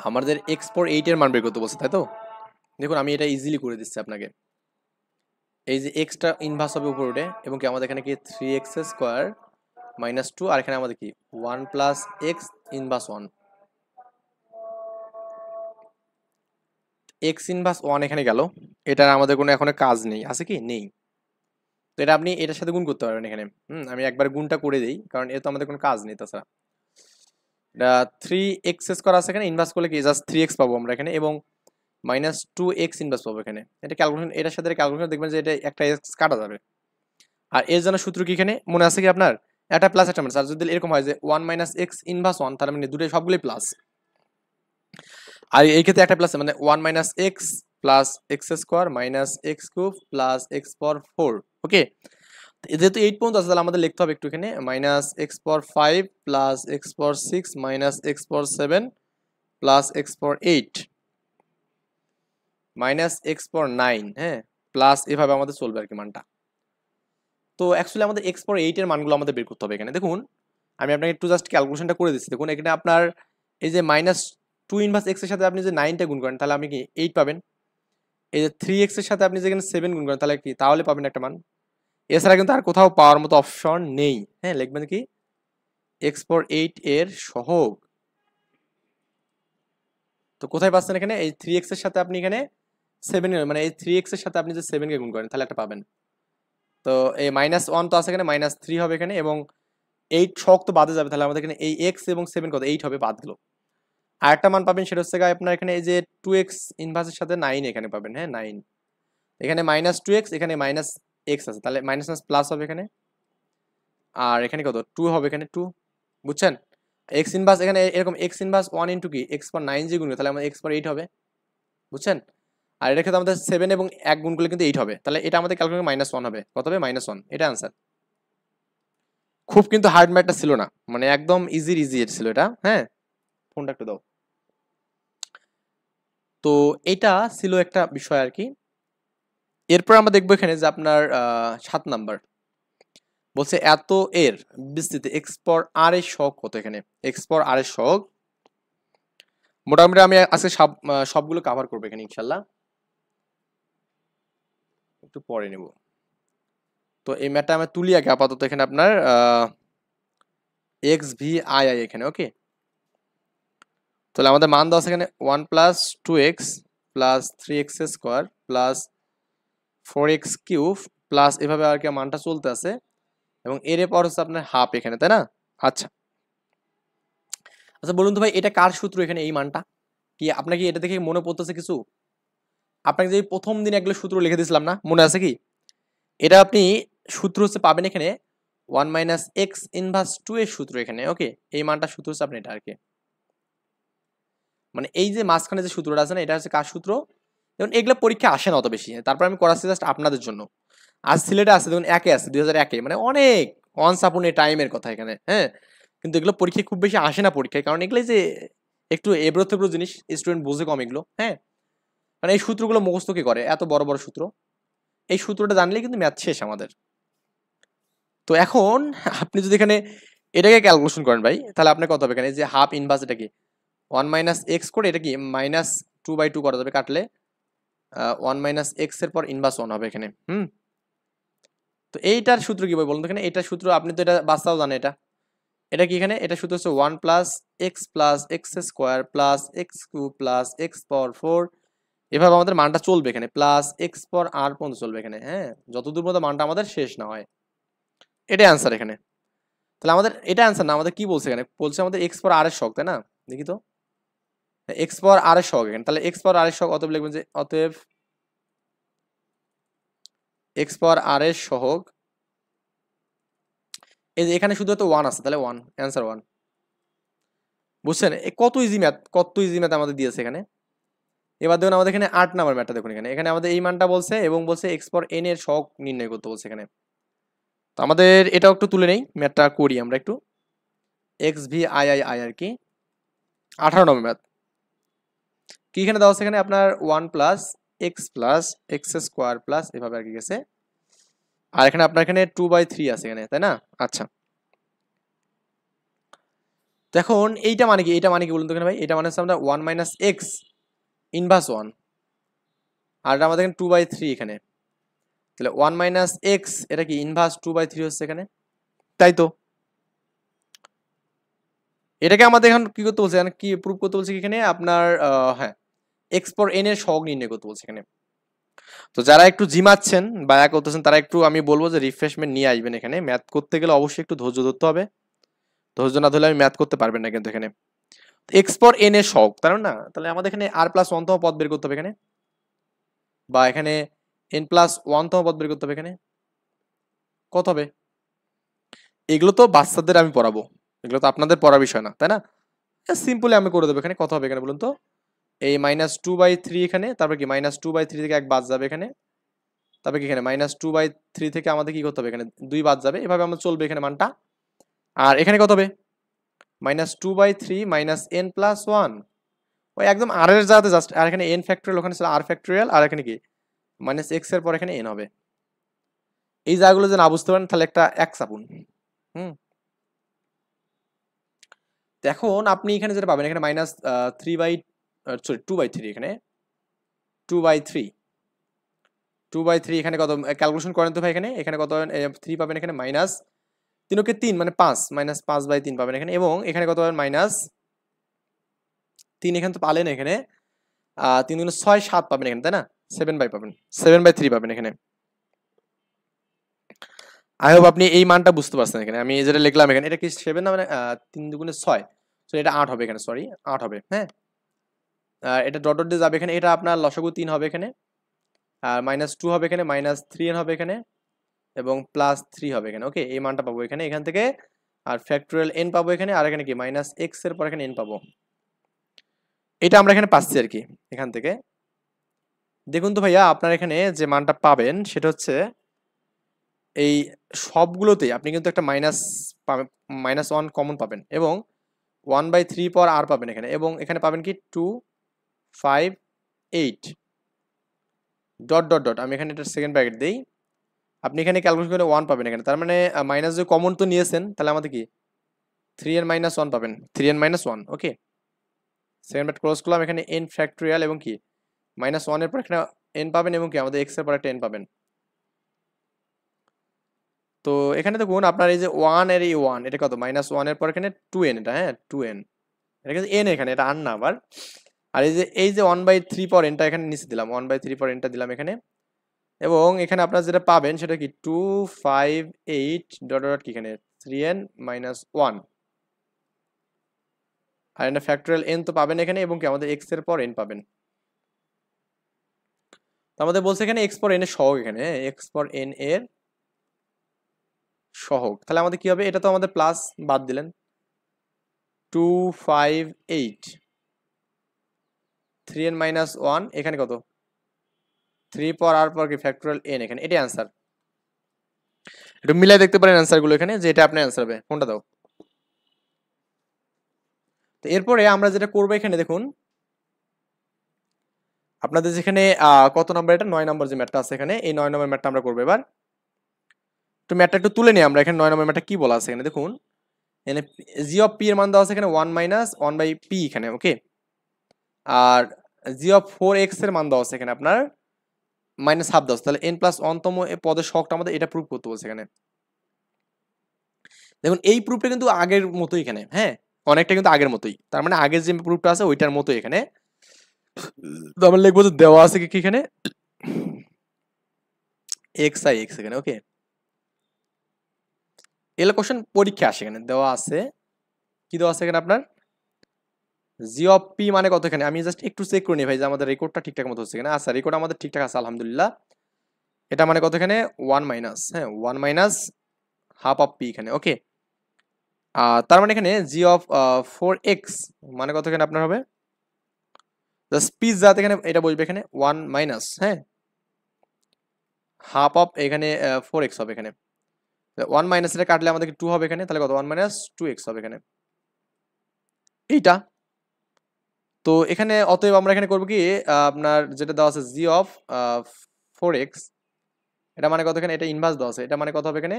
আমাদের এক্স পর 8 এর মান বের করতে বলছে, তাই তো? দেখুন আমি এটা ইজিলি করে দিচ্ছি আপনাকে। এই যে এক্সটা ইনভার্স হবে উপরে উঠে, এবং কি আমাদের এখানে কি 3x স্কোয়ার মাইনাস 2, আর এখানে আমাদের কি 1 plus x inverse 1, x inverse 1 এখানে গেল। এটার আমাদের কোনো এখন কাজ নেই, আছে কি নেই? তো এটা আপনি এটার সাথে গুণ করতে পারবেন এখানে। আমি একবার গুণটা করে দিই, কারণ এর তো আমাদের কোনো কাজ নেই তাছাড়া। এটা 3x স্কোয়ার আছে এখানে, ইনভার্স করলে কি জাস্ট 3x পাবো আমরা এখানে, এবং মাইনাস 2x ইনভার্স পাবো এখানে। এটা ক্যালকুলেশন, এটার সাথে ক্যালকুলেশন দেখবেন যে এটা একটা x কাটা যাবে। আর এর জন্য সূত্র কি এখানে মনে আছে কি আপনার, একটা প্লাস একটা মাইনাস। আর যদি এরকম হয় যে 1 মাইনাস এক্স ইনভার্স 1, তার মানে দুটোই সবগুলোই প্লাস। আর এই ক্ষেত্রে একটা প্লাস, মানে 1 minus X plus X square minus X cube plus X power 4। Okay, যেহেতু 8 পর্যন্ত আছে তাহলে আমাদের লিখতে হবে একটু এখানে মাইনাস এক্স পাওয়ার 5 প্লাস এক্স পাওয়ার 6 মাইনাস এক্স পাওয়ার 7 প্লাস এক্স পাওয়ার 8 মাইনাস এক্স পাওয়ার 9, হ্যাঁ প্লাস এভাবে আমাদের চলবে আর কি মানটা। তো অ্যাকচুয়ালি আমাদের এক্স পাওয়ার 8 এর মানগুলো আমাদের বের করতে হবে এখানে। দেখুন আমি আপনাকে একটু জাস্ট ক্যালকুলেশনটা করে দিচ্ছি। দেখুন এখানে আপনার এই যে মাইনাস 2 ইনভার্স এক্স এর সাথে আপনি যে 9টা গুণ করেন তাহলে আপনি কি 8 পাবেন। এই যে 3x এর সাথে আপনি যেখানে 7 গুণ করেন তাহলে কি, তাহলে পাবেন একটা মান। এছাড়া কিন্তু আর কোথাও পাওয়ার মতো অপশন নেই। হ্যাঁ, লিখবেন কি এক্স পাওয়ার 8 এর সহগ। তো কোথায় পাচ্ছেন এখানে, এই 3x এর সাথে আপনি এখানে 7 মানে এই 3x এর সাথে আপনি যে 7 কে গুণ করেন তাহলে একটা পাবেন। তো এই -1 তো আছে এখানে, -3 হবে এখানে, এবং 8 শক তো বাদে যাবে, তাহলে আমাদের এখানে এই x এবং 7 কত 8 হবে, বাদ গেল। আরেকটা মান পাবেন, সেটা হচ্ছে আপনার এখানে এই যে 2x ইনভার্সের সাথে 9 এখানে পাবেন, হ্যাঁ 9, এখানে -2x, এখানে -x আছে, তাহলে মাইনাস প্লাস হবে এখানে, আর এখানে কত 2 হবে এখানে 2, বুঝছেন? x ইনভার্স এখানে এরকম x ইনভার্স 1 ইনটু কি x পাওয়ার 9 যে গুণ করে, তাহলে আমাদের x পাওয়ার 8 হবে, বুঝছেন? আর এটা ক্ষেত্রে আমাদের 7 এবং 1 গুণ করলে কিন্তু 8 হবে, তাহলে এটা আমাদের ক্যালকুলেশনে -1 হবে, কত হবে -1, এটা आंसर। খুব কিন্তু হার্ড ম্যাথটা ছিল না, মানে একদম ইজি ইজি ছিল এটা, হ্যাঁ। ফোনটা একটু দাও। তো এটা ছিল একটা বিষয় আর কি। এরপর আমরা দেখবো এখানে যে আপনার 7 নাম্বার বলছে এত এর বিস্তৃতি এক্স পর আর এর সহগ কত, এখানে এক্স পর আর এর সহগ মোটামুটি আমি আজকে সবগুলো কভার করবো এখানে ইনশাল্লাহ, একটু পরে নেব। তো এই ম্যাথটা আমি তুলি আগে আপাতত, এখানে আপনার এক্স ভি আই আই এখানে, ওকে। তাহলে আমাদের মান দেওয়া আছে এখানে 1 plus 2x plus 3x square plus 4x cube plus এভাবে আর কি মানটা চলতে আছে, এবং এর পর হচ্ছে আপনার হাফ এখানে, তাই না? আচ্ছা আচ্ছা, বলুন তো ভাই এটা কার সূত্র এখানে, এই মানটা কি আপনার কি এটা দেখে মনে পড়তেছে কিছু? আপনাকে যে প্রথম দিন এগুলো সূত্র লিখে দিয়েছিলাম না, মনে আছে কি? এটা আপনি সূত্র হচ্ছে পাবেন এখানে 1 মাইনাস এক্স ইনভার্স 2 এর সূত্র এখানে, ওকে। এই মানটা সূত্র হচ্ছে আপনি এটা আর কি, মানে এই যে মাঝখানে যে সূত্রটা আছে না, এটা হচ্ছে কার সূত্র? যেমন এগুলো পরীক্ষা আসে না অত বেশি, তারপর আমি করাচ্ছি জাস্ট আপনাদের জন্য। আজ সিলেটে আছে দেখুন, একে আছে 2001-এ, মানে অনেক ওয়ান্স আপন এ টাইমের কথা এখানে, হ্যাঁ। কিন্তু এগুলো পরীক্ষায় খুব বেশি আসে না পরীক্ষায়, কারণ এগুলো যে একটু এবড়ো থেবড়ো জিনিস, স্টুডেন্ট বোঝে কম এগুলো, হ্যাঁ। মানে এই সূত্রগুলো মুখস্থ কি করে, এত বড় বড় সূত্র, এই সূত্রটা জানলেই কিন্তু ম্যাথ শেষ আমাদের। তো এখন আপনি যদি এখানে এটাকে ক্যালকুলেশন করেন ভাই, তাহলে আপনার কত হবে এখানে, যে হাফ ইনভার্স এটা কি 1 মাইনাস এক্স করে, এটা কি -2/2 করা যাবে কাটলে, 1 মাইনাস এক্স এর পর ইনভার্স 1 হবে এখানে, তো এইটার সূত্র কি ভাই বলুন তো এখানে, এটার সূত্র আপনি তো এটা বাস্তাও জানেন, এটা এটা কি এখানে, এটা সূত্র হচ্ছে 1 plus X square plus X cube plus X power 4, এভাবে আমাদের মানটা চলবে এখানে, প্লাস এক্স পাওয়ার আর পর্যন্ত চলবে এখানে, হ্যাঁ, যতদূর পর্যন্ত মানটা আমাদের শেষ না হয়। এটাই আনসার এখানে। তাহলে আমাদের এটা আনসার না, আমাদের কি বলছে এখানে, বলছে আমাদের এক্স পাওয়ার আর এর সহগ, তাই না? দেখি তো, এক্স পাওয়ার আর এর সহগ এখানে, তাহলে এক্স পাওয়ার আর এর সহগ অতএব লিখবেন যে অতএব এক্স পাওয়ার আর এর সহগ, এই যে এখানে শুধু তো 1 আছে, তাহলে 1 অ্যান্সার 1, বুঝছেন? কত ইজি ম্যাথ, কত ইজি ম্যাথ আমাদের দিয়েছে এখানে। এবার দেখুন আমাদের এখানে 8 নাম্বার ম্যাথটা দেখুন, এখানে এখানে আমাদের এই মানটা বলছে এবং বলছে এক্স পাওয়ার এন এর সহগ নির্ণয় করতে বলছে এখানে। তো আমাদের এটাও একটু তুলে নেই, ম্যাথটা করি আমরা একটু, X V I I I আর কি, 18 নম্বর ম্যাথ। কি এখানে দেওয়া আছে এখানে আপনার 1 প্লাস এক্স স্কোয়ার প্লাস এভাবে আর কি গেছে, আর এখানে আপনার এখানে 2/3 আছে এখানে, তাই না? আচ্ছা, তো এখন এইটা মানে কি, এইটা মানে কি বলুন তো এখানে ভাই, এটা মানে হচ্ছে আমরা 1 মাইনাস এক্স ইনভার্স 1, আর এটা আমাদের এখানে 2/3 এখানে, তাহলে 1 মাইনাস এক্স এটা কি ইনভার্স 2/3 হচ্ছে এখানে, তাই তো? এটাকে আমাদের এখন কি করতে বলছে, কি প্রুফ করতে বলছে এখানে আপনার, হ্যাঁ, এক্স পর এন এর সহগ নির্ণয় করতে বলছে এখানে। তো যারা একটু জিমাচ্ছেন বা করতেছেন, তারা একটু আমি বলবো যে রিফ্রেশমেন্ট নিয়ে আসবেন এখানে, ম্যাথ করতে গেলে অবশ্যই একটু ধৈর্য ধরতে হবে, ধৈর্য না ধরলে আমি ম্যাথ করতে পারবেন না কিন্তু এখানে। এক্স পর এন এর সহগ, তাই না? তাহলে আমাদের এখানে আর প্লাস 1 তম পদ বের করতে হবে এখানে, বা এখানে এন প্লাস 1 তম পদ বের করতে হবে এখানে, কত হবে? এগুলো তো বাচ্চাদের আমি পড়াবো, এগুলো তো আপনাদের পড়ার বিষয় না, তাই না? সিম্পলি আমি করে দেবো এখানে, কত হবে এখানে বলুন তো, এই -2/3 এখানে, তারপর কি -2/3 থেকে 1 বাদ যাবে এখানে, তারপর কি এখানে -2/3 থেকে আমাদের কি করতে হবে এখানে 2 বাদ যাবে, এভাবে আমরা চলবে এখানে মানটা। আর এখানে কত হবে, -2/3 n প্লাস 1, ওই একদম আর এর জায়গাতে জাস্ট, আর এখানে n ফ্যাক্টরিয়াল, ওখানে ছিল r ফ্যাক্টরিয়াল, আর এখানে কি -x এর পর এখানে n হবে। এই জায়গাগুলো যে না বুঝতে পারেন তাহলে একটা এক চাপুন। হুম, তো এখন আপনি এখানে যেটা পাবেন এখানে -2/3 এখানে 2/3 এখানে কত ক্যালকুলেশন করেন তো ভাই, এখানে এখানে কত 3 পাবেন এখানে, মাইনাস 3 ওকে 3 মানে 5, -5/3 পাবেন এখানে, এবং এখানে কত পাবেন -3 এখানে তো পালেন এখানে, 3 গুণ 6 7 পাবেন এখানে, তাই না? 7/3 পাবেন এখানে। আই হোপ আপনি এই মানটা বুঝতে পারছেন। এখানে আমি যেটা লিখলাম এখানে এটা কি 7 না, মানে 3 দুগুণে 6, সো এটা 8 হবে এখানে, সরি 8 হবে। হ্যাঁ, এটা ডট ডট দিয়ে যাবে এখানে, এটা আপনার লসাগু 3 হবে এখানে, আর -2 হবে এখানে, -3n হবে এখানে, এবং +3 হবে এখানে। ওকে, এই মানটা পাবো এখানে এখান থেকে, আর ফ্যাক্টোরিয়াল n পাবো এখানে, আর এখানে কি -x এর পর এখানে n পাবো। এটা আমরা এখানে পাচ্ছি আর কি এখান থেকে। দেখুন তো ভাইয়া, আপনার এখানে যে মানটা পাবেন সেটা হচ্ছে এই সবগুলোতেই আপনি কিন্তু একটা মাইনাস পাবেন, -1 কমন পাবেন, এবং 1/3 পর আর পাবেন এখানে, এবং এখানে পাবেন কি 2 5 8 ডট ডট ডট। আমি এখানে এটা সেকেন্ড ব্র্যাকেট দেই, আপনি এখানে ক্যালকুলেশন করে 1 পাবেন এখানে, তার মানে মাইনাস যে কমন তো নিয়েছেন, তাহলে আমাদের কি 3n - 1 পাবেন, 3n - 1। ওকে, সেকেন্ড ব্র্যাকেট ক্লোজ করলাম, এখানে n ফ্যাক্টোরিয়াল এবং কি -1 এর পর এখানে n পাবেন, এবং কি আমাদের x এর পর একটা n পাবেন। তো এখানে দেখুন আপনার এই যে 1 এর এই 1, এটা কত, -1 এর পর এখানে 2n, এটা হ্যাঁ 2n, এটা কিন্তু n এখানে, এটা আর না আবার। আর এই যে 1/3 পর nটা এখানে নিচে দিলাম, 1/3 পর nটা দিলাম এখানে, এবং এখানে আপনারা যেটা পাবেন সেটা কি 2 5 8 ডট ডট কি এখানে 3n - 1, আর এটা ফ্যাক্টোরিয়াল n তো পাবেন এখানে, এবং কি আমাদের x এর পর n পাবেন। তো আমাদের বলছে এখানে x পর n এর সহগ এখানে, হ্যাঁ x পর n এর সহগ, তাহলে আমাদের কি হবে, এটা তো আমাদের প্লাস বাদ দিলেন 2 5 8 3n - 1, এখানে কত 3 পর আর পর কি ফ্যাক্টোরিয়াল n এখানে, এটাই অ্যান্সার। একটু মিলাই দেখতে পারেন অ্যান্সার গুলো এখানে, যে এটা আপনার অ্যান্সার হবে, কোনটা দাও। তো এরপরে আমরা যেটা করবো এখানে দেখুন, আপনাদের যেখানে কত নাম্বার, এটা 9 নম্বর যে ম্যাথটা আছে এখানে, এই 9 নম্বর ম্যাথটা আমরা করবো এবার। তো ম্যাথটা একটু তুলে নিই আমরা, এখানে 9 নম্বর ম্যাথটা কি বলা আছে এখানে দেখুন, এখানে জি অফ পি এর মান দেওয়া আছে এখানে 1 - 1/p এখানে। ওকে, আর জি অফ 4x এর মান দেওয়া আছে এখানে আপনার -1/2 দেওয়া আছে, তাহলে n+1 তম পদের সহগটা আমাদের এটা প্রুফ করতে বলছে এখানে। দেখুন এই প্রুফটা কিন্তু আগের মতোই এখানে, হ্যাঁ অনেকটা কিন্তু আগের মতোই, তার মানে আগের যে প্রুফটা আছে ওইটার মতোই এখানে। তো আমরা লিখবো যে দেওয়া আছে কি এখানে xi(x) এখানে। ওকে, এগুলো কোশ্চেন পরীক্ষা আসে এখানে, দেওয়া আছে কি, দেওয়া আছে এখানে আপনার জি অফ পি মানে কত এখানে, আমি জাস্ট একটু চেক করে নিই ভাই যে আমাদের রেকর্ডটা ঠিকঠাক মতো হচ্ছে কিনা। আচ্ছা, রেকর্ড আমাদের ঠিকঠাক আছে আলহামদুলিল্লাহ। এটা মানে কত এখানে 1 মাইনাস, হ্যাঁ 1 মাইনাস হাফ অফ পি এখানে। ওকে, তার মানে এখানে জি অফ 4x মানে কত এখানে আপনার হবে, জাস্ট পি যাতে এখানে এটা বসবে এখানে 1 মাইনাস, হ্যাঁ হাফ অফ এখানে 4x হবে এখানে, 1 মাইনাস এটা কাটলে আমাদের 2 হবে এখানে, তাহলে কত 1 মাইনাস 2x হবে এখানে এইটা। তো এখানে অতএব আমরা এখানে করবো কি, আপনার যেটা দেওয়া আছে জি অফ 4x, এটা মানে কত এখানে, এটা ইনভার্স দেওয়া আছে, এটা মানে কত হবে এখানে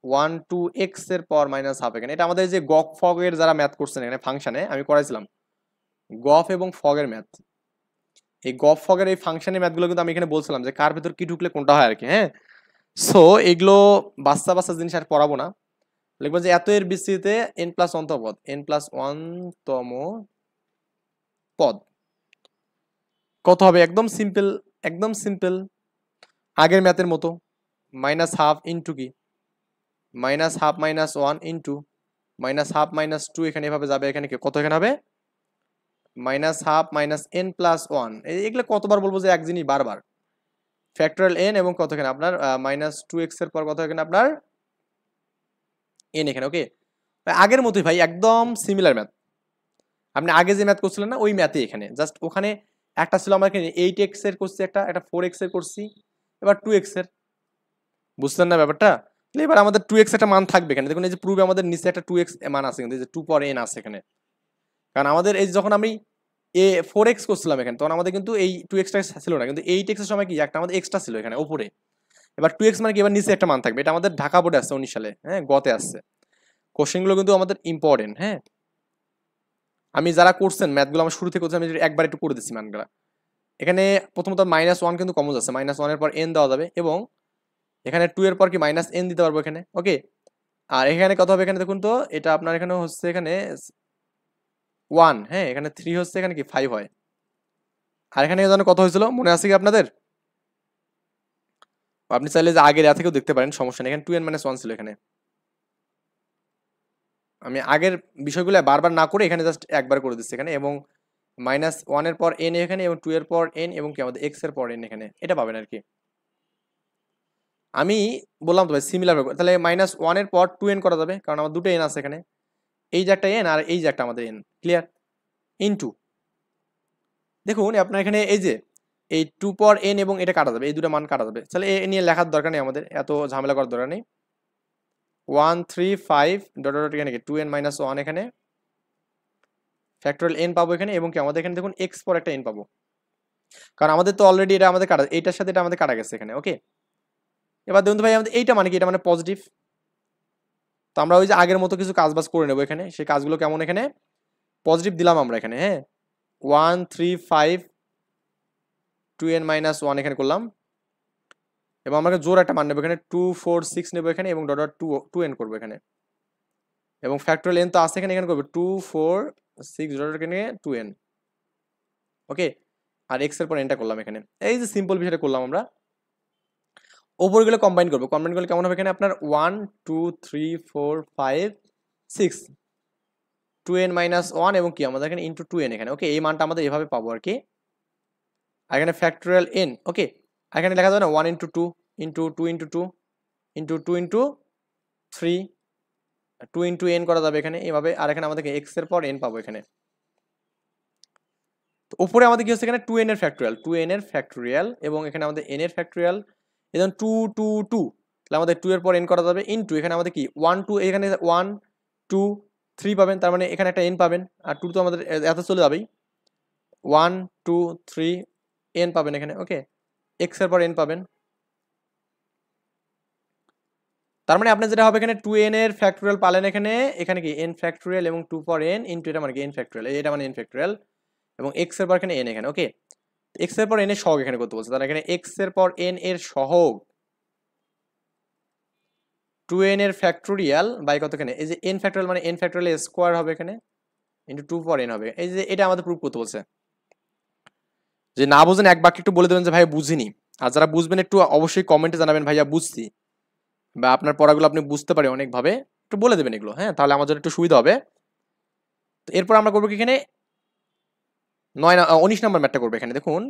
1 to x এর পাওয়ার -1/2 এখানে। এটা আমাদের যে গফ ফগ এর যারা ম্যাথ করছেন এখানে ফাংশনে, আমি করাইছিলাম গফ এবং ফগ এর ম্যাথ। এই গফ ফগ এর এই ফাংশনের ম্যাথগুলো কিন্তু আমি এখানে বলছিলাম যে কার ভেতর কি ঢুকলে কোনটা হয় আর কি। হ্যাঁ, সো এগুলো বাচ্চা বাচ্চা জিনিস আর পড়াবো না, লিখবো যে এত এর বিস্তৃতিতে n+1 তম পদ, n+1 তম পদ কত হবে, একদম সিম্পল, একদম সিম্পল আগের ম্যাথের মতো, -1/2 ইন্টু কি -1/2 -1 ইন্টু -1/2 - 2, এখানে এভাবে যাবে, এখানে কি কত এখানে হবে -1/2 - n+1। এগুলো কতবার বলবো যে এক জিনিস বারবার, ফ্যাক্টরিয়াল n এবং কত এখানে আপনার -2x এর পর কত এখানে আপনার n এখানে। ওকে, আগের মতোই ভাই, একদম সিমিলার ম্যাথ, আপনি আগে যে ম্যাথ করছিলেন না ওই ম্যাথই এখানে, জাস্ট ওখানে একটা ছিল আমরা এখানে 8x এর করছি, একটা 4x এর করছি, এবার 2x এর, বুঝলেন না ব্যাপারটা। এবার আমাদের 2x একটা মান থাকবে এখানে, দেখুন এই যে প্রুফে আমাদের নিচে একটা 2x মান আছে, কিন্তু এই যে 2 পর n আছে এখানে, কারণ আমাদের এই যখন আমি 4x করছিলাম এখানে তখন আমাদের কিন্তু এই 2x টা ছিল না, কিন্তু 8x এর সময় কি একটা আমাদের এক্সট্রা ছিল এখানে উপরে। এবার 2x মানে কি, এবার নিচে একটা মান থাকবে, এটা আমাদের ঢাকা বোর্ডে আসছে 19 সালে, হ্যাঁ গতে আসছে। কোশ্চেনগুলো কিন্তু আমাদের ইম্পর্টেন্ট, হ্যাঁ আমি যারা করছেন ম্যাথগুলো আমার শুরু থেকে করছি, আমি একবার একটু করে দিচ্ছি মানগুলো। এখানে প্রথমত -1 কিন্তু কমন আছে, -1 এর পর n দেওয়া যাবে, এবং এখানে 2 এর পর কি -n দিতে পারবো এখানে। ওকে, আর এখানে কত হবে এখানে দেখুন তো, এটা আপনার এখানে হচ্ছে এখানে 1, হ্যাঁ এখানে 3 হচ্ছে, এখানে কি 5 হয়, আর এখানে জানো কত হয়েছিল মনে আছে কি আপনাদের, আপনি চাইলে যে আগের থেকেও দেখতে পারেন, সমস্যা নেই। এখানে 2n-1 ছিল এখানে। আমি আগের বিষয়গুলো বারবার না করে এখানে জাস্ট একবার করে দিচ্ছি এখানে, এবং -1 এর পর n এখানে, এবং 2 এর পর n, এবং কি আমাদের x এর পর n এখানে, এটা পাবেন আর কি। আমি বললাম তো ভাই সিমিলার, তাহলে -1 এর পর 2n করা যাবে, কারণ আমার দুটো n আছে এখানে, এই যে একটা n আর এই যে একটা আমাদের n, ক্লিয়ার, ইনটু, দেখুন আপনার এখানে এই যে এই 2 পর n এবং এটা কাটা যাবে, এই দুটো মান কাটা যাবে, তাহলে এ নিয়ে লেখার দরকার নেই, আমাদের এত ঝামেলা করার দরকার নেই। 1 3 5 ডট ডট এখানে কি 2n-1 এখানে ফ্যাক্টরিয়াল n পাবো এখানে, এবং কি আমাদের এখানে দেখুন x পর একটা n পাবো, কারণ আমাদের তো অলরেডি এটা আমাদের কাটা, এইটার সাথে এটা আমাদের কাটা গেছে এখানে, ওকে। এবার দেখুন তো ভাই আমাদের এইটা মানে কি, এটা মানে পজিটিভ, তো আমরা ওই যে আগের মতো কিছু কাজ বাজ করে নেবো এখানে, সেই কাজগুলো কেমন, এখানে পজিটিভ দিলাম আমরা এখানে, হ্যাঁ 1 3 5 2n-1 এখানে করলাম, এবং আমাকে জোর একটা মান নেবো এখানে 2 4 6 নেবো এখানে, এবং ডট ডট 2n করবো এখানে, এবং ফ্যাক্টরিয়াল n তো আছে এখানে, এখানে করবো 2 4 6 ডট এখানে 2n, ওকে। আর x এর পর nটা করলাম এখানে, এই যে সিম্পল বিষয়টা করলাম আমরা। ওপরগুলো কম্বাইন করবো, কম্বাইন করলে কেমন হবে এখানে আপনার 1 2 3 4 5 6 2n-1, এবং কি আমাদের এখানে ইন্টু 2n এখানে, ওকে। এই মানটা আমাদের এভাবে পাবো আর কি, আর এখানে ফ্যাক্টরিয়াল n, ওকে। এখানে লেখা যাবে না 1 into 2 into 2 into 2 into 2 into 3 2 into n করা যাবে এখানে এইভাবে, আর এখানে আমাদেরকে x এর পর n পাবো এখানে। তো উপরে আমাদের কি হচ্ছে এখানে 2n এর ফ্যাক্টরিয়াল, 2n এর ফ্যাক্টরিয়াল, এবং এখানে আমাদের n এর ফ্যাক্টরিয়াল, এবং 2 2 2, তাহলে আমাদের 2 এর পর n করা যাবে, ইনটু এখানে আমাদের কি 1 2, এখানে 1 2 3 পাবেন, তার মানে এখানে একটা n পাবেন, আর 2 তো আমাদের এত চলে যাবেই, 1 2 3 n পাবেন এখানে, ওকে। x এর পর n পাবেন, তার মানে আপনার যেটা হবে এখানে 2n এর ফ্যাক্টরিয়াল পালেন এখানে, এখানে কি n ফ্যাক্টরিয়াল এবং 2 পর n ইনটু এটা মানে কি n ফ্যাক্টরিয়াল, এটা মানে n ফ্যাক্টরিয়াল, এবং x এর পর এখানে n এখানে, ওকে। x এর পর n এর সহগ এখানে করতে বলছে, তাহলে এখানে x এর পর n এর সহগ 2n এর ফ্যাক্টরিয়াল বাই কত, এখানে এই যে n ফ্যাক্টরিয়াল মানে n ফ্যাক্টরিয়াল স্কোয়ার হবে এখানে, ইনটু 2 পর n হবে, এই যে এটা আমাদের প্রুফ করতে বলছে। যে না বুঝেন এক বাক্যে একটু বলে দেবেন যে ভাই বুঝিনি, আর যারা বুঝবেন একটু অবশ্যই কমেন্টে জানাবেন ভাইয়া বুঝছি, বা আপনার পড়াগুলো আপনি বুঝতে পারে অনেকভাবে, একটু বলে দেবেন এগুলো, হ্যাঁ, তাহলে আমার জন্য একটু সুবিধা হবে। তো এরপর আমরা করবো কি এখানে 19 নম্বর ম্যাথটা করবো এখানে, দেখুন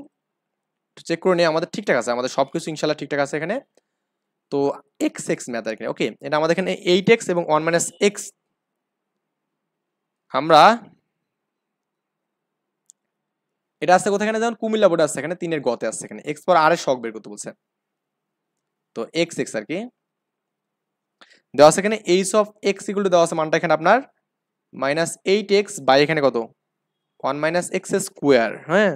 চেক করে নিয়ে আমাদের ঠিকঠাক আছে, আমাদের সবকিছু ইনশাল্লাহ ঠিকঠাক আছে এখানে। তো এক্স এক্স ম্যাথ এখানে, ওকে, এটা আমাদের এখানে 8x এবং 1 - x, আমরা এটা আছে কোথায়, এখানে যেমন কুমিল্লা বোর্ডে আছে এখানে 3 এর গতে আছে এখানে, x পর r এর শক বের করতে বলছে, তো x x আর কি দেওয়া আছে এখানে, h of x equal to দেওয়া আছে মানটা এখানে আপনার -8x বাই এখানে কত 1 - x স্কোয়ার, হ্যাঁ।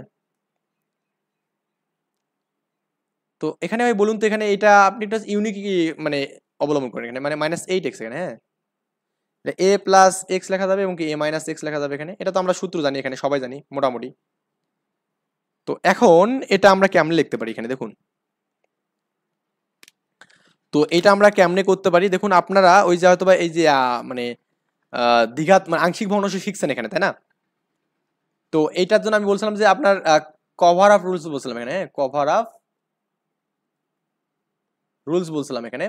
তো এখানে ভাই বলুন তো এখানে এটা আপনি একটা ইউনিক মানে অবলম্বন করেন এখানে, মানে -8x এখানে, হ্যাঁ, a প্লাস x লেখা যাবে, এবং কি a মাইনাস x লেখা যাবে এখানে, এটা তো আমরা সূত্র জানি এখানে, সবাই জানি মোটামুটি। তো এখন এটা আমরা কেমনে লিখতে পারি এখানে দেখুন, তো এটা আমরা কেমনে করতে পারি দেখুন, আপনারা ওই যে হয়তো এই যে মানে দ্বিঘাত মানে আংশিক ভগ্নাংশ শিখছেন এখানে, তাই না? তো এইটার জন্য আমি বলছিলাম যে আপনার কভার অফ রুলস বলছিলাম এখানে, কভার অফ রুলস বলছিলাম এখানে।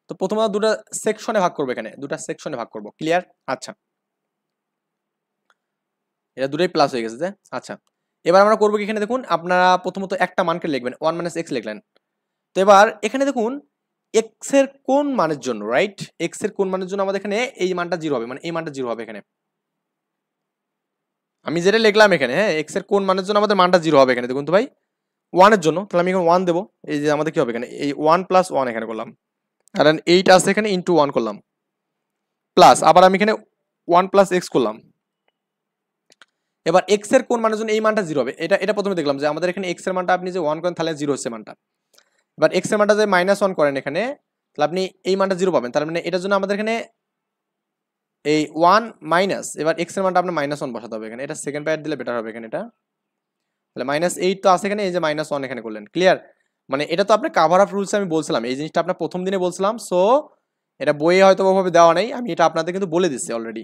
তো প্রথমত দুটো সেকশনে ভাগ করবো এখানে, দুটা সেকশনে ভাগ করবো, ক্লিয়ার? আচ্ছা, এটা দুটোই প্লাস হয়ে গেছে যে, আচ্ছা। এবার আমরা করবো কি এখানে দেখুন, আপনারা প্রথমত একটা মানকে লিখবেন, 1 - x লিখলেন। তো এবার এখানে দেখুন x এর কোন মানের জন্য, রাইট, x এর কোন মানের জন্য আমাদের এখানে এই মানটা 0 হবে, মানে এই মানটা 0 হবে এখানে, আমি যেটা লিখলাম এখানে, হ্যাঁ, x এর কোন মানের জন্য আমাদের মানটা 0 হবে এখানে দেখুন তো ভাই 1 এর জন্য, তাহলে আমি এখানে 1 দেবো, এই যে আমাদের কি হবে এখানে এই 1 + 1 এখানে করলাম, আর 8 আছে এখানে ইনটু 1 করলাম, প্লাস আবার আমি এখানে 1 + x করলাম। এবার x এর কোন মানের জন্য এই মানটা 0 হবে, এটা এটা প্রথমে দেখলাম যে আমাদের এখানে x এর মানটা আপনি যে 1 করেন তাহলে 0 হচ্ছে মানটা। এবার x এর মানটা যে -1 করেন এখানে, তাহলে আপনি এই মানটা 0 পাবেন, তার মানে এটার জন্য আমাদের এখানে এই 1 মাইনাস, এবার x এর মানটা আপনার -1 বসাতে হবে এখানে, এটা সেকেন্ড প্যার দিলে বেটার হবে এখানে, এটা তাহলে -8 তো আছে এখানে, এই যে -1 এখানে করলেন, ক্লিয়ার? মানে এটা তো আপনার কাভার অফ রুলস আমি বলছিলাম, এই জিনিসটা আপনার প্রথম দিনে বলছিলাম, সো এটা বইয়ে হয়তো ওভাবে দেওয়া নেই, আমি এটা আপনাদের কিন্তু বলে দিচ্ছি অলরেডি।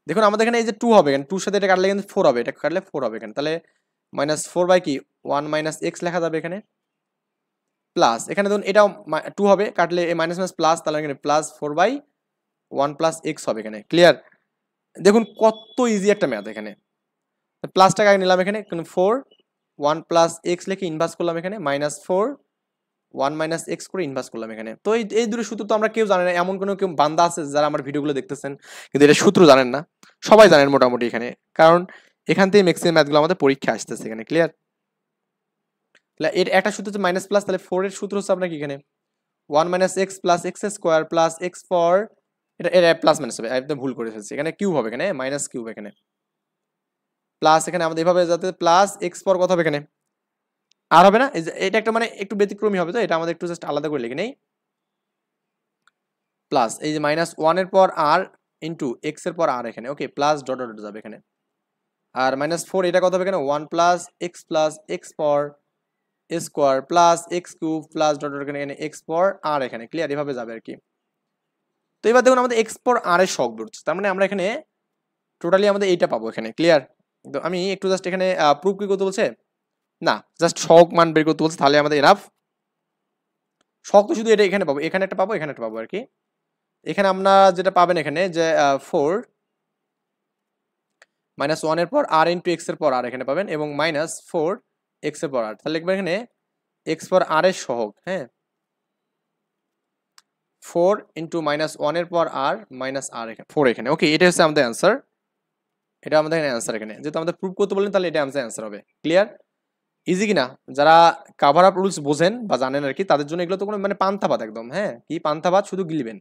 দেখুন আমাদের এখানে এই যে 2 হবে এখানে, 2 সাথে এটা কাটলে কিন্তু 4 হবে, এটা কাটলে 4 হবে এখানে, তাহলে -4 বাই কি 1 - x লেখা যাবে এখানে, প্লাস এখানে ধরুন এটাও 2 হবে, কাটলে মাইনাস মাইনাস প্লাস, তাহলে এখানে প্লাস 4/1 প্লাস এক্স হবে এখানে। ক্লিয়ার? দেখুন কত ইজি একটা ম্যাথ এখানে। প্লাসটাকে আগে নিলাম এখানে 4 1 প্লাস এক্স লিখে ইনভার্স করলাম এখানে, -4 1 মাইনাস এক্স করে ইনভার্স করলাম এখানে। তো এই দুটো সূত্র তো আমরা কেউ জানে না, এমন কোনো কেউ বান্দা আছে যারা আমার ভিডিওগুলো দেখতেছেন কিন্তু এটা সূত্র জানেন না? সবাই জানেন মোটামুটি এখানে, কারণ এখান থেকে ম্যাক্সিমাম ম্যাথগুলো আমাদের পরীক্ষা আসতেছে এখানে। ক্লিয়ার? তাহলে এর একটা সূত্র হচ্ছে মাইনাস প্লাস, তাহলে 4 এর সূত্র হচ্ছে আপনার কি এখানে 1 minus X plus X square plus x for, এটা প্লাস মাইনাস হবে, একদম ভুল করে ফেলছি, এখানে কিউব হবে, এখানে মাইনাস কিউব এখানে প্লাস, এখানে আমাদের এভাবে যাতে প্লাস এক্স পর কত হবে এখানে আর হবে না, এটা একটা মানে একটু ব্যতিক্রমী হবে, তো এটা আমাদের একটু জাস্ট আলাদা করে লিখে নেই। প্লাস এই যে -1 এর পর আর ইন্টু এক্স এর পর আর এখানে, ওকে, প্লাস ডট ডট যাবে এখানে, আর -4 এটা কত হবে এখানে 1 প্লাস এক্স পর square plus X cube plus dot dot এখানে এক্স পর আর এখানে। ক্লিয়ার? এভাবে যাবে আর কি। তো এবার দেখুন আমাদের এক্স পর আর এর শখ বেরোচ্ছে, তার মানে আমরা এখানে টোটালি আমাদের এইটা পাবো এখানে। ক্লিয়ার? তো আমি একটু জাস্ট এখানে প্রুফ কি করতে বলছে, না জাস্ট শখ মান বের করতে বলছে, তাহলে আমাদের এনাফ। শখ তো শুধু এটা এখানে পাবো, এখানে একটা পাবো, এখানে একটা পাবো আর কি। এখানে আমরা যেটা পাবেন এখানে যে 4 -1 এর পর আর ইন্টু এক্স এর পর আর এখানে পাবেন, এবং -4 এক্স এর পর আর, তাহলে লিখবেন এখানে এক্স পর আর এর সহগ, হ্যাঁ 4 ইন্টু -1 এর পর আর মাইনাস আর এখানে 4 এখানে। ওকে, এটা হচ্ছে আমাদের অ্যান্সার, এটা আমাদের এখানে অ্যান্সার এখানে, যেহেতু আমাদের প্রুফ করতে বললেন তাহলে এটা আমাদের অ্যান্সার হবে। ক্লিয়ার? ইজি কিনা? যারা কাভার আপ রুলস বোঝেন বা জানেন আর কি, তাদের জন্য এগুলো তো কোনো মানে পান্তাভাত একদম, হ্যাঁ কি পান্তাভাত, শুধু গিলবেন।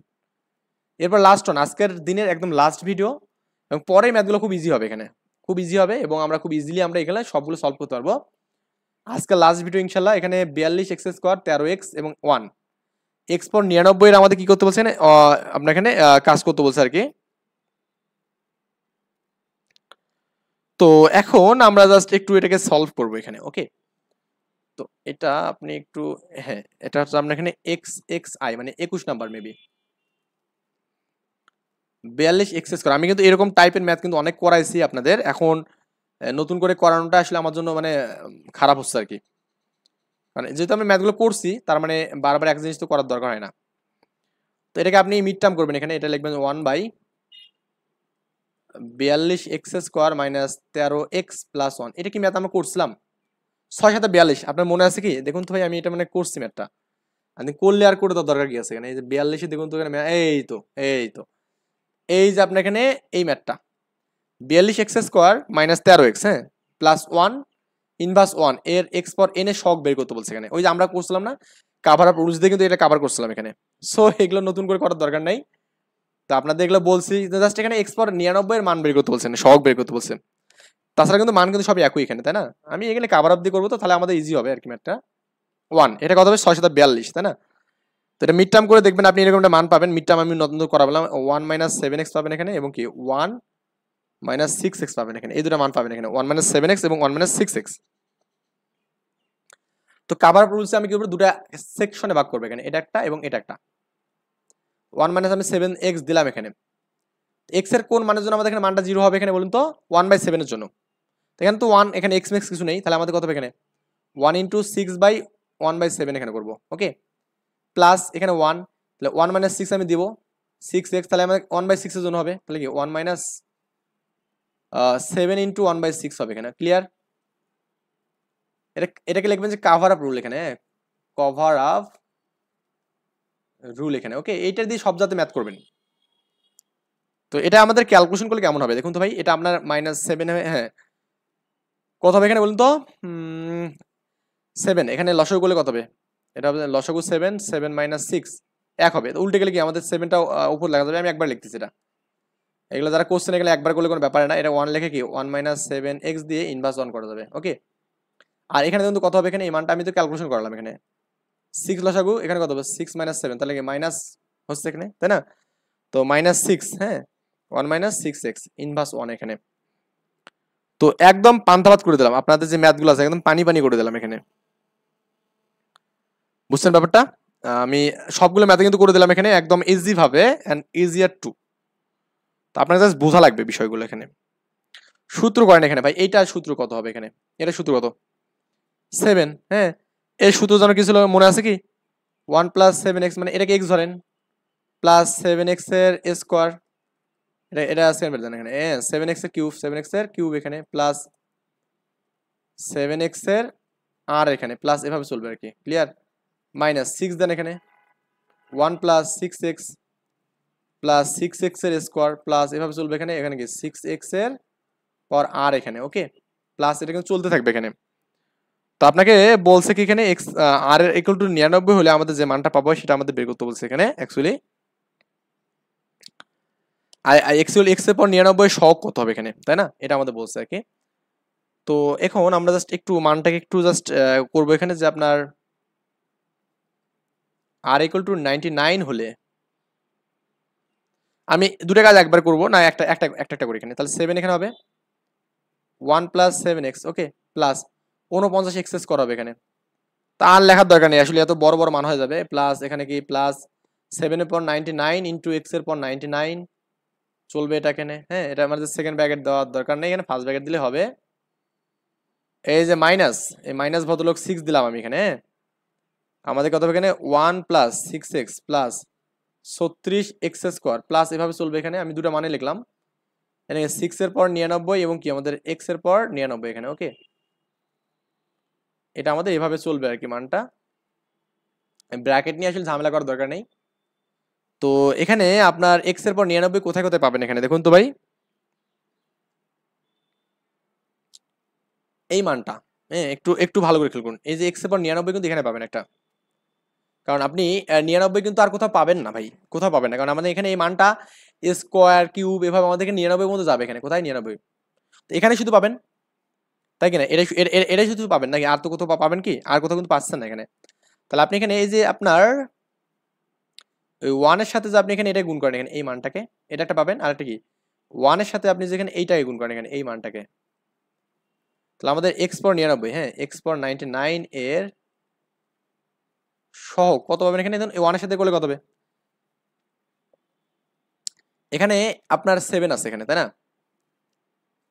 এরপর লাস্ট অন আজকের দিনের একদম লাস্ট ভিডিও, এবং পরে ম্যাথগুলো খুব ইজি হবে এখানে, খুব ইজি হবে, এবং আমরা খুব ইজিলি আমরা এখানে সবগুলো সলভ করতে পারবো। আজকে লাস্ট ভিডিও ইনশাল্লাহ, এখানে 42 এক্স স্কোয়ার 13 এক্স এবং 1 এক্স পর 99 এর আমাদের কি করতে বলছেন আপনার এখানে কাজ করতে বলছে আর কি। তো এখন আমরা জাস্ট একটু এটাকে সলভ করবো এখানে। ওকে, তো এটা আপনি একটু, হ্যাঁ এটা হচ্ছে আপনার এখানে এক্স এক্স আই মানে 21 নাম্বার মেবি 42 এক্স স্কোয়ার। আমি কিন্তু এরকম টাইপের ম্যাথ কিন্তু অনেক করাইছি আপনাদের, এখন নতুন করে করানোটা আসলে আমার জন্য মানে খারাপ হচ্ছে আর কি, মানে যেহেতু আমি ম্যাথগুলো করছি তার মানে বারবার এক জিনিস তো করার দরকার হয় না। তো এটাকে আপনি মিড টার্ম করবেন এখানে, এটা লিখবেন 1/42 x square minus 13 x plus 1। এটা কি ম্যাথ আমরা করছিলাম 6×7=42, আপনার মনে আছে কি? দেখুন তো ভাই, আমি এটা মানে করছি ম্যাথটা, আপনি করলে আর করে দেওয়ার দরকার কি আছে এখানে? এই যে 42 দেখুন তো এখানে এই যে আপনার এখানে এই ম্যাথটা 42 এক্স স্কোয়ার মাইনাস 13 এক্স, হ্যাঁ প্লাস 1 ইনভার্স 1 এর এক্স পর এন এর শখ বের করতে বলছে এখানে। ওই যে আমরা করছিলাম না কাভার আপ রুলস দিয়ে, কিন্তু এটা কাভার করছিলাম এখানে, সো এগুলো নতুন করে করার দরকার নাই। তো আপনাদের এগুলো বলছি জাস্ট এখানে এক্স পর 99 এর মান বের করতে বলছেন, শখ বের করতে বলছেন, তাছাড়া কিন্তু মান কিন্তু সবই একই এখানে, তাই না? আমি এখানে কাভার আপ দিয়ে করবো, তো তাহলে আমাদের ইজি হবে আর কি ম্যাথটা। 1 এটা কত হবে 6×7=42, তাই না? তো এটা মিড টার্ম করে দেখবেন আপনি এরকম একটা মান পাবেন। মিড টার্ম আমি নতুন করা বললাম 1 - 7x পাবেন এখানে, এবং কি 1 - 6x পাবেন এখানে, এই দুটো মান পাবেন এখানে 1 - 7x এবং 1 - 6x। তো কাভার আপ রুলসে আমি কি করব, দুটো সেকশনে ভাগ করব এখানে, এটা একটা এবং এটা একটা। 1 - আমি 7x দিলাম এখানে, x এর কোন মানের জন্য আমাদের এখানে মানটা 0 হবে এখানে বলুন তো? 1/7 এর জন্য। এখানে তো 1, এখানে x max কিছু নেই, তাহলে আমাদের কত হবে এখানে 1 × 6/1/7 এখানে করব। ওকে, প্লাস এখানে 1, তাহলে 1 - 6 আমি দিব 6x, তাহলে আমাদের 1/6 এর জন্য হবে, তাহলে কি 1 - 7 × 1/6 হবে এখানে। ক্লিয়ার? এটাকে লিখবেন যে কাভার আপ রুল এখানে, কভার আপ রুল এখানে। ওকে, এইটা দিয়ে সব জাতে ম্যাথ করবেন। তো এটা আমাদের ক্যালকুলেশন করলে কেমন হবে দেখুন তো ভাই, এটা আপনার -7 হ্যাঁ কত হবে এখানে বলুন তো 7 এখানে লসাগু করলে কত হবে? এটা হবে লসাগু 7 7 - 6 1 হবে। তো উল্টে গেলে কি আমাদের 7টা উপর লেখা যাবে, আমি একবার লিখতেছি এটা, এগুলো যারা কোশ্চেন এগুলো একবার করলে কোনো ব্যাপার না, এটা 1 লিখে কি 1 - 7x দিয়ে ইনভার্স 1 করা যাবে। ওকে, আর এখানে কিন্তু কত হবে এখানে, এই মানটা আমি তো ক্যালকুলেশন করলাম এখানে 6 লসাগু, এখানে কত হবে 6 - 7, তাহলে কি মাইনাস হচ্ছে এখানে, তাই না? তো -6, হ্যাঁ 1 - 6x ইনভার্স 1 এখানে। তো একদম পান্তাভাত করে দিলাম, আপনাদের যে ম্যাথগুলো আছে একদম পানি পানি করে দিলাম এখানে, বুঝছেন ব্যাপারটা? আমি সবগুলো ম্যাথে কিন্তু করে দিলাম এখানে একদম ইজি ভাবে এন্ড ইজিয়ার টু। তো আপনার জাস্ট বোঝা লাগবে বিষয়গুলো এখানে। সূত্র করেন এখানে ভাই, এইটা সূত্র কত হবে এখানে, এটা সূত্র কত 7, হ্যাঁ এই সূত্র যেন কি ছিল মনে আছে কি? 1 প্লাস 7x, মানে এটাকে x ধরেন, প্লাস 7x এর স্কোয়ার, এটা আছে এখানে 7x এর কিউব, 7x এর কিউব এখানে, প্লাস 7x এর আর এখানে প্লাস, এভাবে চলবে আর কি, ক্লিয়ার? মাইনাস 6 দেন এখানে, 1 প্লাস 6x প্লাস 6x এর স্কোয়ার, প্লাস এভাবে চলবে এখানে, এখানে কি 6x এর পর আর এখানে, ওকে, প্লাস এটা কিন্তু চলতে থাকবে এখানে। তো আপনাকে বলছে কি এখানে এক্স আর এর ইকুয়াল টু 99 হলে আমাদের যে মানটা পাবো সেটা আমাদের বের করতে বলছে এখানে অ্যাকচুয়ালি। এক্স এর পর 99 সহগ কত হবে এখানে, তাই না? এটা আমাদের বলছে আর কি। তো এখন আমরা জাস্ট একটু মানটাকে একটু জাস্ট করবো এখানে যে আপনার আর ইকুয়াল টু 99 হলে আমি দুটো কাজ একবার করবো না, একটা একটা একটা একটা করি এখানে, তাহলে 7 এখানে হবে 1 প্লাস 7x, ওকে, প্লাস 49x করা হবে এখানে। তার লেখার দরকার নেই আসলে, এত বড় বড় মান হয়ে যাবে। প্লাস এখানে কি প্লাস 7 এর পর 99 ইন্টু x এর পর 99 চলবে এটা এখানে, হ্যাঁ, এটা আমাদের সেকেন্ড ব্র্যাকেট দেওয়ার দরকার নেই, এখানে ফার্স্ট ব্র্যাকেট দিলে হবে। এই যে মাইনাস, এই মাইনাস ভদ্রলোক 6 দিলাম আমি এখানে, আমাদের কত হবে এখানে 1 plus 6x plus 36x square, plus এভাবে চলবে এখানে, আমি দুটো মানে লিখলাম এখানে 6 এর পর 99 এবং কি আমাদের x এর পর 99 এখানে, ওকে, এটা আমাদের এভাবে চলবে আর কি মানটা, ব্র্যাকেট নিয়ে আসলে ঝামেলা করার দরকার নেই। তো এখানে আপনার x এর পর 99 কোথায় কোথায় পাবেন এখানে দেখুন তো ভাই, এই মানটা, হ্যাঁ, একটু একটু ভালো করে খেয়াল করুন, এই যে x এর পর 99 কিন্তু এখানে পাবেন একটা, কারণ আপনি 99 কিন্তু আর কোথাও পাবেন না ভাই, কোথাও পাবেন না, কারণ আমাদের এখানে এই মানটা স্কোয়ার কিউব এভাবে আমাদের 99 মধ্যে যাবে এখানে, কোথায় 99, তো এখানে শুধু পাবেন, তাই কিনা? এটাই শুধু পাবেন নাকি আর তো কোথাও পাবেন কি? আর কোথাও কিন্তু পাচ্ছেন না এখানে। তাহলে আপনি এখানে এই যে আপনার ওই 1 এর সাথে যে আপনি এখানে এটা গুণ করেন এখানে এই মানটাকে, এটা একটা পাবেন, আর একটা কি 1 এর সাথে আপনি যেখানে এইটাকে গুণ করেন এখানে এই মানটাকে, তাহলে আমাদের x পর 99, হ্যাঁ, x পর 99 এর সহগ কত পাবেন এখানে, দেখুন 1 এর সাথে করলে কত হবে, এখানে আপনার 7 আছে এখানে, তাই না?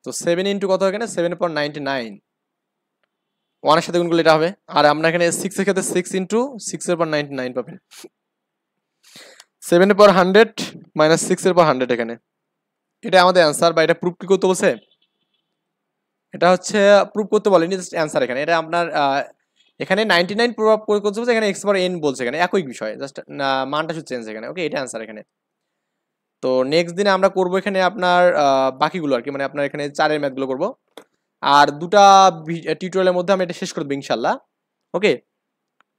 তো 7 ইন্টু কত এখানে 7 পর 99, 1 এর সাথে গুণ করলে এটা হবে, আর আমরা এখানে 6 এর ক্ষেত্রে 6 ইন্টু 6 এর পর 99 পাবেন, 7 এর পর 100 মাইনাস 6 এর পর 100 এখানে, এটা আমাদের অ্যান্সার। বা এটা প্রুফ কি করতে বলছে, এটা হচ্ছে প্রুফ করতে বলেনি, জাস্ট অ্যান্সার এখানে, এটা আপনার এখানে 99 প্রুফ করতে বলছে, এখানে x পর n বলছে, এখানে একই বিষয়, জাস্ট মানটা শুধু চেঞ্জ এখানে, ওকে, এটা অ্যান্সার এখানে। তো নেক্সট দিনে আমরা করব এখানে আপনার বাকিগুলো আর কি, মানে আপনার এখানে 4 এর ম্যাথগুলো করব, আর দুটা টিউটোরিয়ালের মধ্যে আমি এটা শেষ করে দেব ইনশাআল্লাহ, ওকে।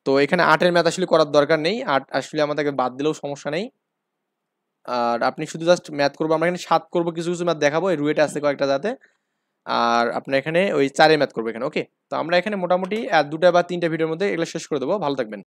তো এখানে 8 এর ম্যাথ আসলে করার দরকার নেই, 8 আসলে আমাদেরকে বাদ দিলেও সমস্যা নেই, আর আপনি শুধু জাস্ট ম্যাথ করবো, আমরা এখানে 7 করবো, কিছু কিছু ম্যাথ দেখাবো, এই রুয়েটে আছে কয়েকটা যাতে, আর আপনার এখানে ওই 4 এর ম্যাথ করবো এখানে, ওকে। তো আমরা এখানে মোটামুটি 2টা বা 3টা ভিডিওর মধ্যে এগুলো শেষ করে দেবো, ভালো থাকবেন।